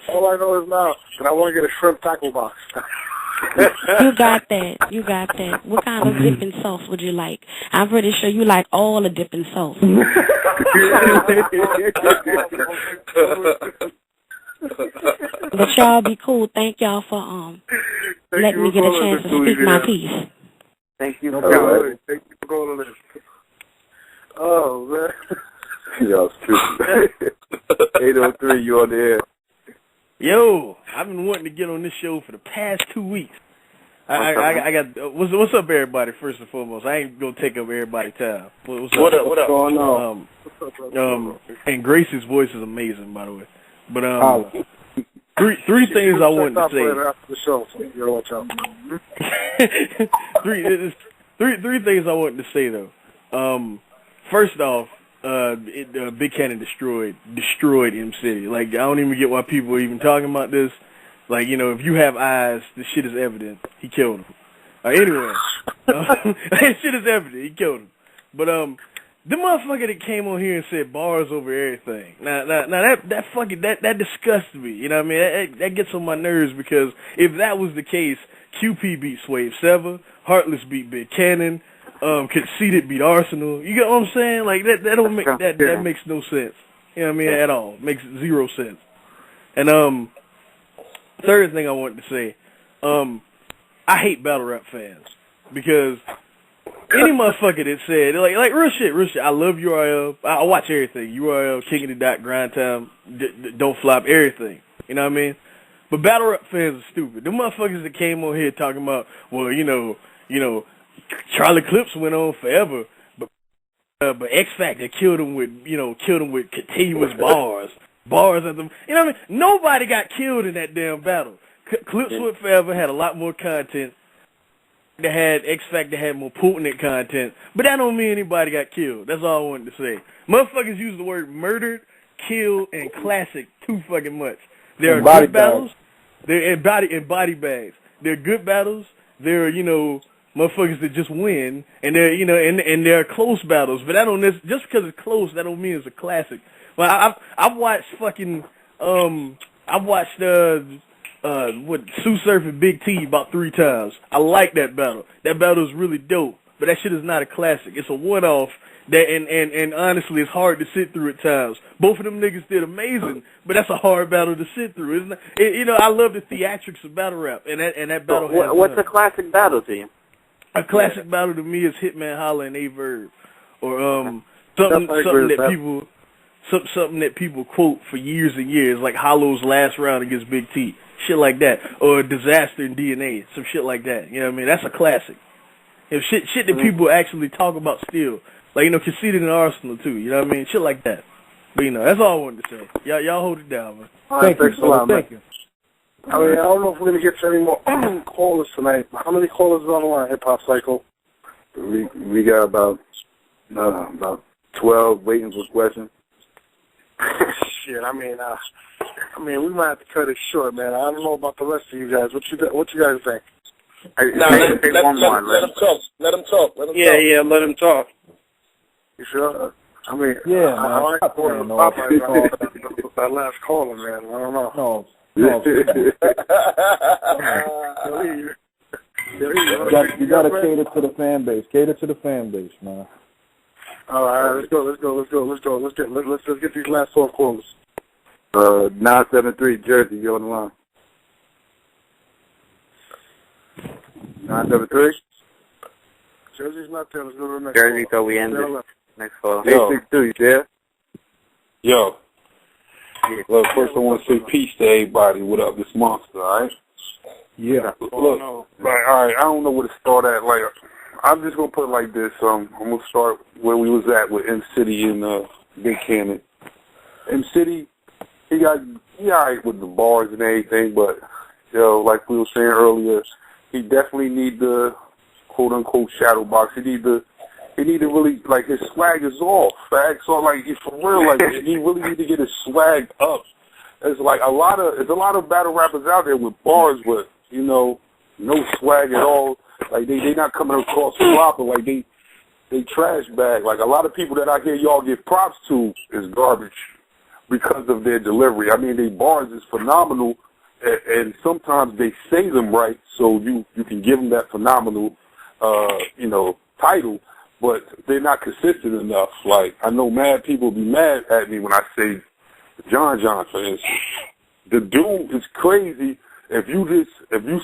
all I know is now that I want to get a shrimp tackle box. You got that. What kind of dipping sauce would you like? I'm pretty sure you like all the dipping sauce. But y'all be cool. Thank y'all for letting me get a chance to speak my piece. Thank you. Thank you for going on this. Oh, man. Y'all stupid. 803, you on the air. Yo, I've been wanting to get on this show for the past 2 weeks. I got what's up, everybody? First and foremost, I ain't gonna take up everybody's time. What's up? What up? Going on? And Gracie's voice is amazing, by the way. But three things I wanted to say. After the show, so you gotta watch out. three things I wanted to say though. First off, Big Kannon destroyed M.Ciddy. Like, I don't even get why people are even talking about this. Like, you know, if you have eyes, the shit is evident. He killed him. Anyway, shit is evident. He killed him. But the motherfucker that came on here and said bars over everything. Now that disgusts me. You know what I mean? That gets on my nerves, because if that was the case, QP beat Swave Sever, Heartless beat Big Kannon, Conceited beat Arsenal. You get what I'm saying? Like, that don't make that makes no sense. You know what I mean? At all. Makes zero sense. And third thing I wanted to say, I hate battle rap fans, because any motherfucker that said, like real shit, I love URL, I watch everything, URL, King of the Dot, Grind Time, Don't Flop, everything, you know what I mean? But battle rap fans are stupid. The motherfuckers that came on here talking about, well, you know, Charlie Clips went on forever, but X Factor killed him with continuous bars at them. You know what I mean? Nobody got killed in that damn battle. Clips went forever, had a lot more content. They had X Factor had more potent content, but that don't mean anybody got killed. That's all I wanted to say. Motherfuckers use the word murdered, killed, and classic too fucking much. There are good battles. They're in body bags. They're good battles. There are, motherfuckers that just win, and they're, and there are close battles. But just because it's close, that don't mean it's a classic. Well, I've watched fucking I've watched Sue Surf and Big T about 3 times. I like that battle. That battle is really dope. But that shit is not a classic. It's a one-off that, and honestly, it's hard to sit through at times. Both of them niggas did amazing, but that's a hard battle to sit through, isn't it? I love the theatrics of battle rap, and that battle. What's a classic battle to you? A classic battle to me is Hitman Holla and A-Verb, or something that people quote for years and years, like Hollow's last round against Big T, shit like that, or Disaster in DNA, some shit like that. You know what I mean? That's a classic. Shit that people actually talk about still. Like, Conceited in Arsenal, too. You know what I mean? Shit like that. But, that's all I wanted to say. Y'all hold it down, man. Thanks a lot, man. Thank you. I mean, I don't know if we're going to get to any more callers tonight. How many callers are on the line, Hip Hop Cycle? We got about 12 waiting for questions. Shit, I mean, we might have to cut it short, man. I don't know about the rest of you guys. What you guys think? Let him talk. Let him talk. Yeah, let him talk. You sure? I mean, yeah, I like that last caller, man. I don't know. No. You gotta cater to the fan base. Cater to the fan base, man. All right, let's go. Let's get these last 12 callers. 973 Jersey, you're on the line. 973. Jersey's not there. Let's go to the next Jersey, call. so we end it. Next call. 862, you there? Yo. Look, first I want to say peace to everybody. What up, this monster, all right? Yeah. Look, all right, I don't know where to start at. Like, I'm just going to put it like this. I'm going to start where we was at with M.Ciddy and Big Kannon. M.Ciddy, he all right with the bars and everything, but, like we were saying earlier, he definitely need the quote-unquote shadow box. He need to really, like, his swag is off, facts. So, like, for real, like, he really need to get his swag up. There's, like, a lot of battle rappers out there with bars, but, no swag at all. Like, they not coming across proper. Like, they trash bag. Like, a lot of people that I hear y'all give props to is garbage because of their delivery. I mean, their bars is phenomenal, and sometimes they say them right, so you can give them that phenomenal, title, but they're not consistent enough. Like, I know mad people be mad at me when I say John, for instance. The dude is crazy. If you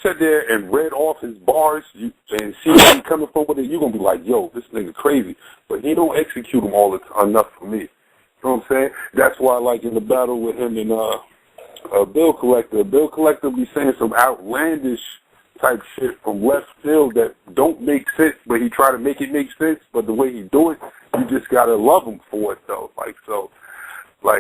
sat there and read off his bars and see where he's coming from with it, you're going to be like, yo, this nigga crazy. But he don't execute them enough for me. You know what I'm saying? That's why, like, in the battle with him and Bill Collector be saying some outlandish type shit from left field that don't make sense, but he try to make it make sense. But the way he do it, you just gotta love him for it though. Like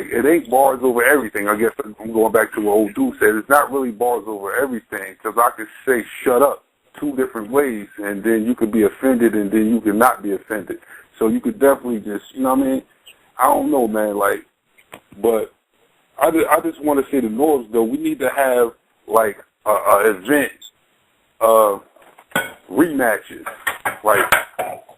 it ain't bars over everything. I guess I'm going back to what old dude said. It's not really bars over everything, because I could say shut up 2 different ways, and then you could be offended, and then you could not be offended. So you could definitely just, you know what I mean? I don't know, man. Like, but I just want to say the Norths though. We need to have like a event, rematches. Like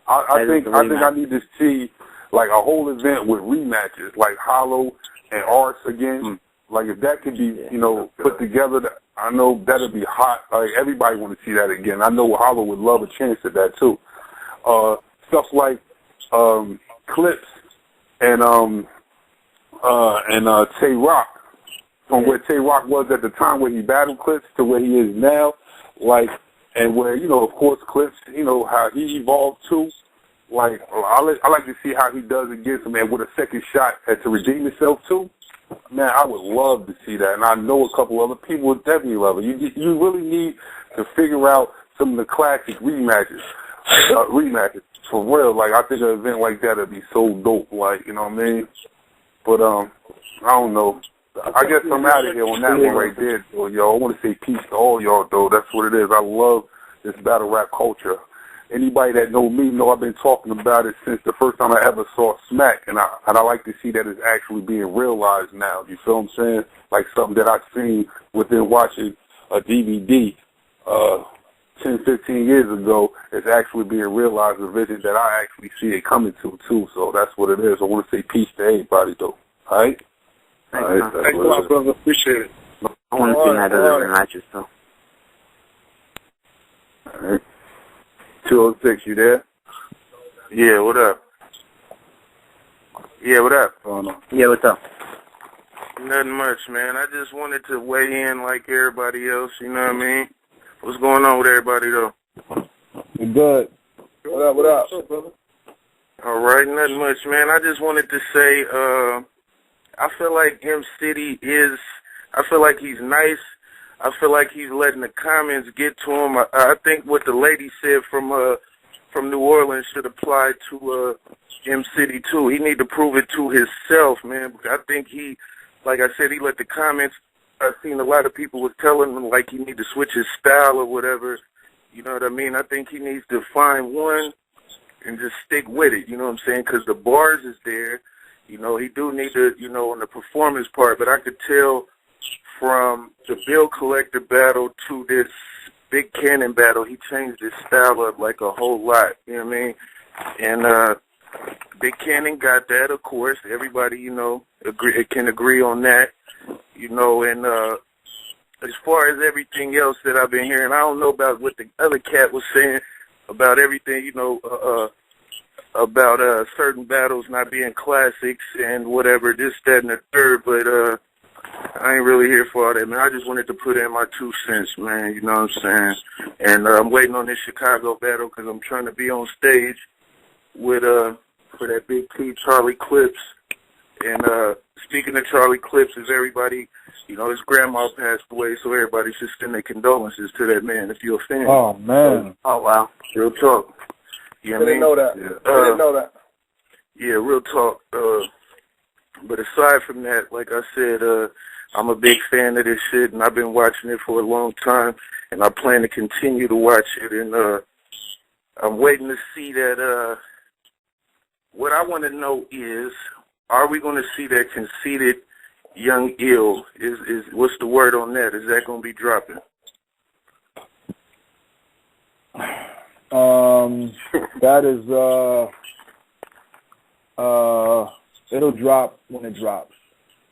I think I need to see like a whole event with rematches, like Hollow and Arts again. Like if that could be, you know, put together, I know that'd be hot. Like everybody want to see that again. I know Hollow would love a chance at that too. Stuff like Clips and Tay Rock, from where Tay Rock was at the time where he battled Clips to where he is now, like, and where, you know, of course Clips, you know, how he evolved too. Like, I like to see how he does against him, and with a second shot to redeem himself too. Man, I would love to see that, and I know a couple other people would definitely love it. You really need to figure out some of the classic rematches for real. Like, I think an event like that would be so dope. Like, you know what I mean? But I don't know. I guess I'm out of here on that one right there. So, yo, I want to say peace to all y'all though. That's what it is. I love this battle rap culture. Anybody that know me know I've been talking about it since the first time I ever saw Smack, and I like to see that it's actually being realized now. You feel what I'm saying? Like something that I've seen within watching a DVD 10, 15 years ago is actually being realized, a vision that I actually see it coming to too. So that's what it is. I want to say peace to everybody though. All right? Thanks a lot, brother. Appreciate it. I want to see that other matches though. All right. 206, you there? Yeah, what up? Yeah, what up? Yeah, what's up? Nothing much, man. I just wanted to weigh in like everybody else, you know what I mean? What's going on with everybody, though? You good? What up? What's up, brother? All right, nothing much, man. I just wanted to say, I feel like M.Ciddy I feel like he's nice. I feel like he's letting the comments get to him. I think what the lady said from New Orleans should apply to M.Ciddy too. He need to prove it to himself, man. I think like I said, he let the comments. I've seen a lot of people was telling him like he need to switch his style or whatever. You know what I mean? I think he needs to find one and just stick with it. You know what I'm saying? Because the bars is there. You know, he do need to, you know, on the performance part. But I could tell from the Bill Collector battle to this Big Kannon battle, he changed his style up like a whole lot, you know what I mean? And Big Kannon got that, of course. Everybody, you know, can agree on that, you know. And as far as everything else that I've been hearing, I don't know about what the other cat was saying about everything, you know, about certain battles not being classics and whatever, this, that, and the third, but I ain't really here for all that, man. I just wanted to put in my 2 cents, man, you know what I'm saying? And I'm waiting on this Chicago battle because I'm trying to be on stage with for that Big T, Charlie Clips. And speaking of Charlie Clips, is everybody, you know, his grandma passed away, so everybody should send their condolences to that man if you're a fan. Oh, man. Oh, wow. Real talk. You know what I mean? Know that. Yeah. I didn't know that. Yeah, real talk. But aside from that, like I said, I'm a big fan of this shit, and I've been watching it for a long time, and I plan to continue to watch it. And I'm waiting to see that. What I want to know is, are we going to see that conceited young ill? Is what's the word on that? Is that going to be dropping? That is it'll drop when it drops.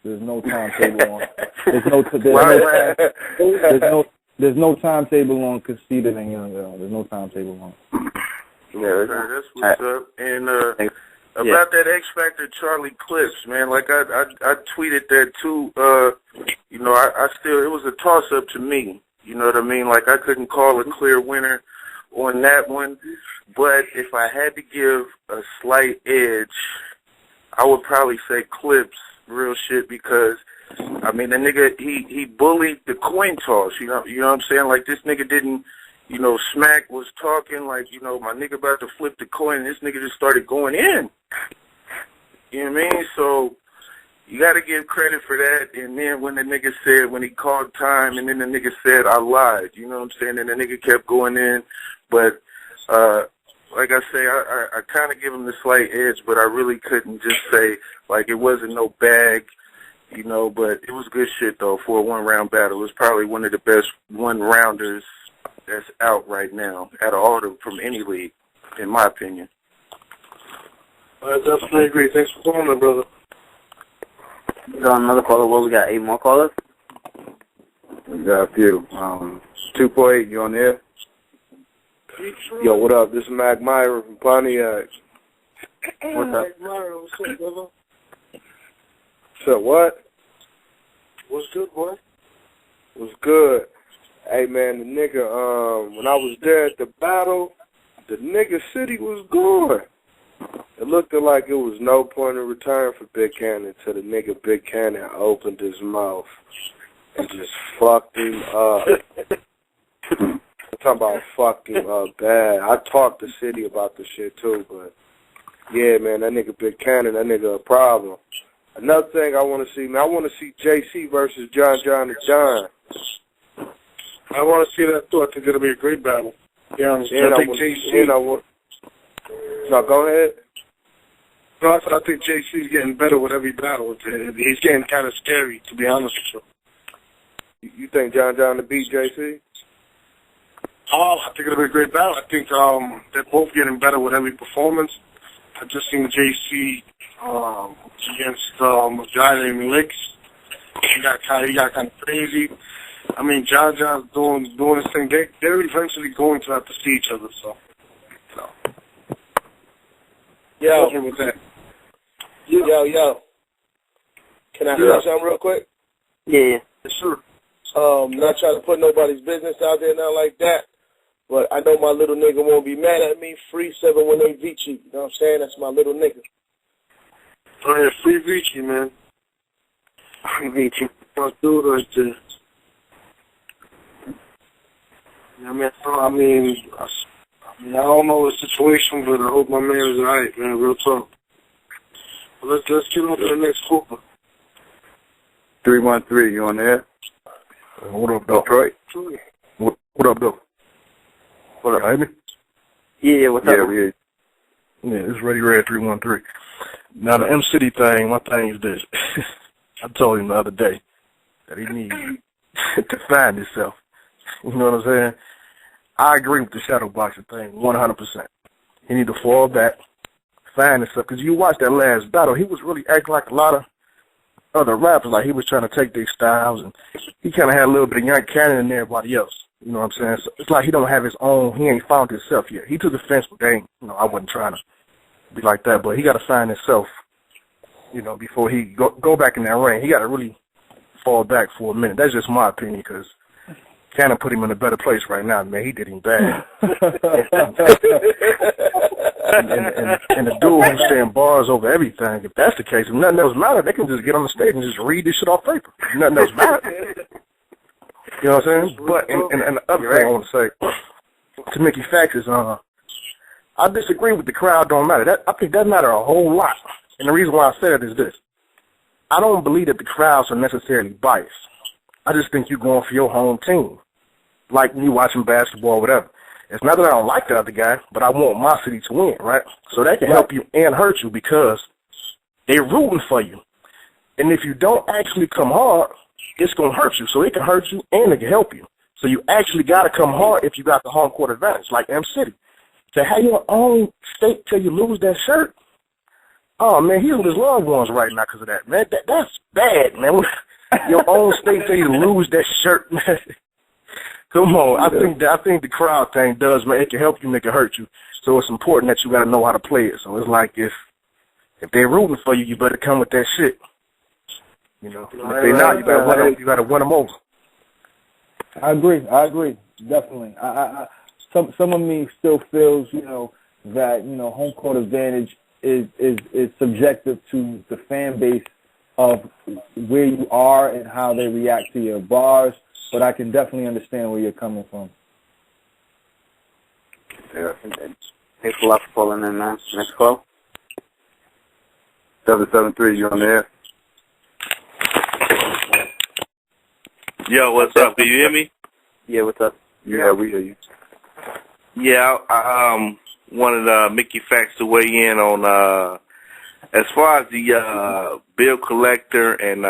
There's no timetable on. There's no timetable on conceited and young girl. There's no timetable on. Yeah, that's what's up. And about that X Factor Charlie Clips, man. Like I tweeted that too. You know, I still, it was a toss up to me. You know what I mean? Like I couldn't call a clear winner on that one. But if I had to give a slight edge, I would probably say Clips, real shit, because I mean the nigga he bullied the coin toss, you know what I'm saying? Like this nigga didn't you know, Smack was talking like, you know, my nigga about to flip the coin, and this nigga just started going in. You know what I mean? So you got to give credit for that. And then when the nigga said, when he called time, and then the nigga said, I lied, you know what I'm saying? And the nigga kept going in. But like I say, I kind of give him the slight edge, but I really couldn't just say, like, it wasn't no bag, you know, but it was good shit, though, for a one-round battle. It was probably one of the best one-rounders that's out right now, out of all from any league, in my opinion. I definitely agree. Thanks for calling, brother. We got another caller. Well, we got 8 more callers. We got a few. 248, you on there? Yo, what up? This is Mac Myra from Pontiac. What's up? Myra, what's up, brother? So what? What's good, boy? What's good? Hey, man, the nigga, when I was there at the battle, the nigga City was good. It looked like it was no point of return for Big Kannon till the nigga Big Kannon opened his mouth and just fucked him up. I'm talking about fucked him up bad. I talked to City about the shit too, but yeah, man, that nigga Big Kannon, that nigga a problem. Another thing I want to see, man, I want to see JC versus John the John. I want to see that too. I think it'll be a great battle. Yeah, I think JC. No, go ahead. No, I think JC's getting better with every battle. He's getting kind of scary, to be honest with you. You think John to beat JC? Oh, I think it'll be a great battle. I think they're both getting better with every performance. I just seen JC against a guy named Licks. He got kind of crazy. I mean, John's doing his thing. They're eventually going to have to see each other. So. Yo. Can I say something real quick? Yeah. Sure. Not trying to put nobody's business out there, not like that. But I know my little nigga won't be mad at me. Free 718 Vici. You know what I'm saying? That's my little nigga. Oh, yeah, free Vici, man. Free Vici. Let's do it right there. I mean, I don't know the situation, but I hope my man is alright, man. Real talk. But let's get on to the next Cooper. 313, you on there? What up, though? Detroit? What up, though? What up? You hear me? Yeah, what's up? Yeah. Yeah, it's Ready Red 313. Now, the M.Ciddy thing, my thing is this. I told him the other day that he needs to find himself. You know what I'm saying? I agree with the shadow boxing thing 100%. He need to fall back, find himself. Because you watch that last battle, he was really acting like a lot of other rappers. Like he was trying to take their styles, and he kind of had a little bit of young Kannon in everybody else. You know what I'm saying? So it's like he don't have his own. He ain't found himself yet. He took offense, but they ain't, I wasn't trying to be like that. But he got to find himself, before he go back in that ring. He got to really fall back for a minute. That's just my opinion, because Kannon put him in a better place right now, man. He did him bad. and the dude who's saying bars over everything, if that's the case, if nothing else matters, they can just get on the stage and just read this shit off paper. If nothing else matters. You know what I'm saying? But, and the other thing I want to say to Mickey Facts is, I disagree with the crowd don't matter. I think that matter a whole lot. And the reason why I say that is this. I don't believe that the crowds are necessarily biased. I just think you're going for your home team. Like you watching basketball or whatever. It's not that I don't like the other guy, but I want my city to win, right? So that can help you and hurt you because they're rooting for you. And if you don't actually come hard, it's going to hurt you. So it can hurt you and it can help you. So you actually got to come hard if you got the home court advantage, like M.Ciddy. To have your own state till you lose that shirt, oh, man, he's with his loved ones right now because of that, man. That's bad, man. Your own state till you lose that shirt, man. Come on. I think the crowd thing does, man. It can help you and it can hurt you. So it's important that you got to know how to play it. So it's like if they're rooting for you, you better come with that shit. If they're not, you got to win them over. I agree, definitely. Some of me still feels, that home court advantage is subjective to the fan base of where you are and how they react to your bars. But I can definitely understand where you're coming from. Yeah. Thanks a lot for calling in, man. Next call. 773, you on the air? Yo, what's up? Can you hear me? Yeah, what's up? Yeah, we hear you. Yeah, I wanted Mickey Facts to weigh in on as far as the bill collector and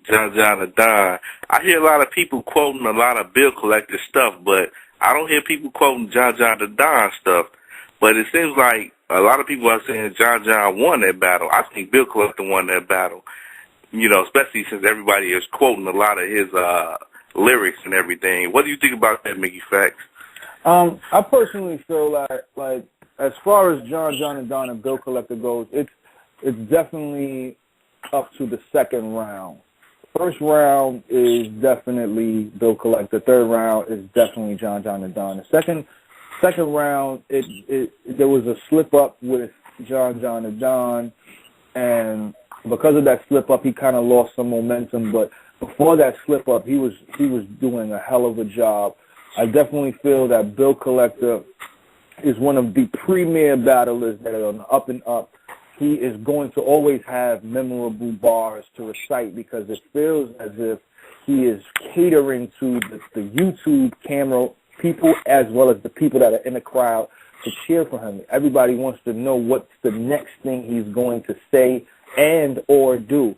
John the Don. I hear a lot of people quoting a lot of bill collector stuff, but I don't hear people quoting John the Don stuff. But it seems like a lot of people are saying John won that battle. I think Bill Collector won that battle. You know, especially since everybody is quoting a lot of his lyrics and everything. What do you think about that, Mickey Facts? I personally feel like as far as John and Don and Bill Collector goes, it's definitely up to the second round. First round is definitely Bill Collector. Third round is definitely John and Don. The second round, there was a slip up with John and Don, and because of that slip up, he kind of lost some momentum. But before that slip up, he was doing a hell of a job. I definitely feel that Bill Collector is one of the premier battlers that are on the up and up. He is going to always have memorable bars to recite because it feels as if he is catering to the YouTube camera people as well as the people that are in the crowd to cheer for him. Everybody wants to know what's the next thing he's going to say and or do.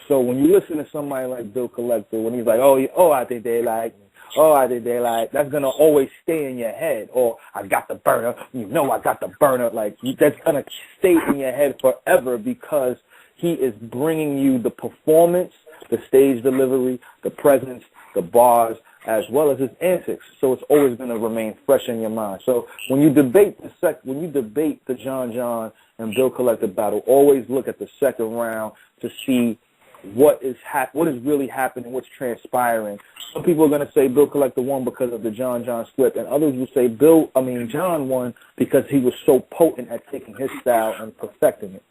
So when you listen to somebody like Bill Collector, when he's like, oh, I think they like me. Oh, I think they like, that's going to always stay in your head. Or I got the burner. You know I got the burner. Like, that's going to stay in your head forever because he is bringing you the performance, the stage delivery, the presence, the bars, as well as his antics. So it's always going to remain fresh in your mind. So when you debate the John and Bill Collector battle, always look at the second round to see what is really happening, what's transpiring. Some people are going to say Bill Collector won because of the John split, and others will say John won because he was so potent at taking his style and perfecting it.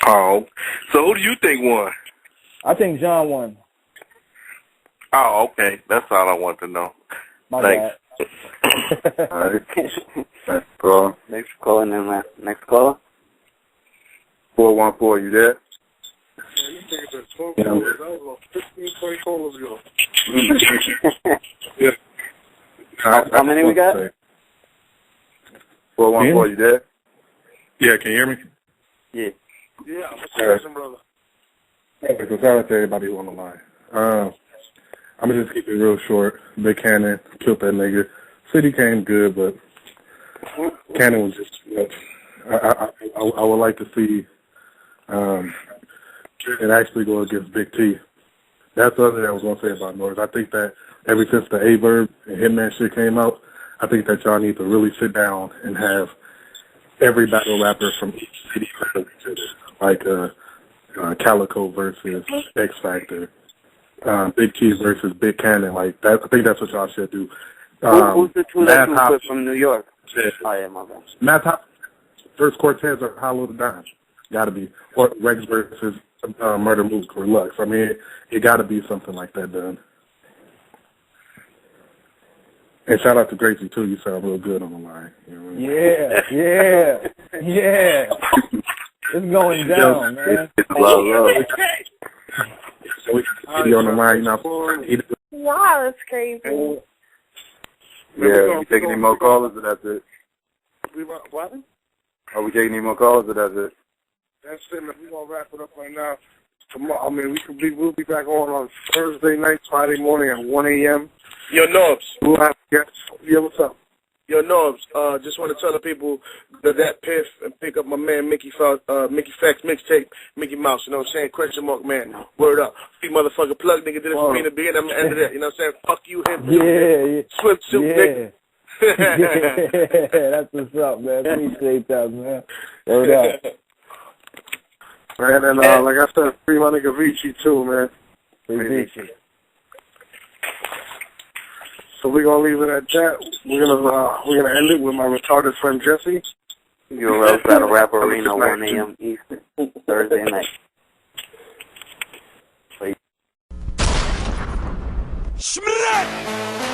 Oh, so who do you think won? I think John won. Oh, okay. That's all I want to know. My Thanks. bad. All right. Thanks for calling in, man. Next caller. 414, you there? You think it's 12 callers. That was about 15, 20 callers ago. Yeah. How many we got? 414, you there? Yeah, can you hear me? Yeah. Yeah, what's your question, brother? Hey, so shout out to everybody who on the line. I'm going to just keep it real short. Big Kannon killed that nigga. City came good, but Kannon was just too much. I would like to see it actually go against Big T. That's the other thing I was going to say about Norris. I think that ever since the A-Verb and Hitman shit came out, I think that y'all need to really sit down and have every battle rapper from each city battle each other. Like Calico versus X Factor, Big T versus Big Kannon. Like that, I think that's what y'all should do. Who's the two that you put from New York? Yeah. Oh, yeah, my bad. Matt Hop versus Cortez or Hollow the Dime. Gotta be. Or Rex versus Murder Moose or Lux. I mean, it gotta be something like that done. And shout out to Gracie, too. You sound real good on the line. You know what I mean? Yeah. It's going down, man. It's a lot of love. So we can be on the line, you know. Wow, that's crazy. Yeah, we taking any more callers or that's it? What? Are we taking any more callers or that's it? That's it, man. We're going to wrap it up right now. Tomorrow, I mean, we'll be back on Thursday night, Friday morning at 1 a.m. Yo, Norbs. We'll have guests. Yeah, what's up? Yo, Norbs, just want to tell the people that piff and pick up my man Mickey Facts mixtape, Mickey Mouse, you know what I'm saying? Question mark, man. Word up. Free motherfucker plug, nigga, did it for me in the beginning, I'm the end of that, you know what I'm saying? Fuck you, him. Yeah. Swimsuit, nigga. Yeah, that's what's up, man. Appreciate that, man. Word up. Man, and like I said, free my nigga Vici too, man. Vici. So we're gonna leave it at that. We're gonna end it with my retarded friend Jesse. URL Battle Rap Arena, 1 a.m. Eastern, Thursday night. Schmidt!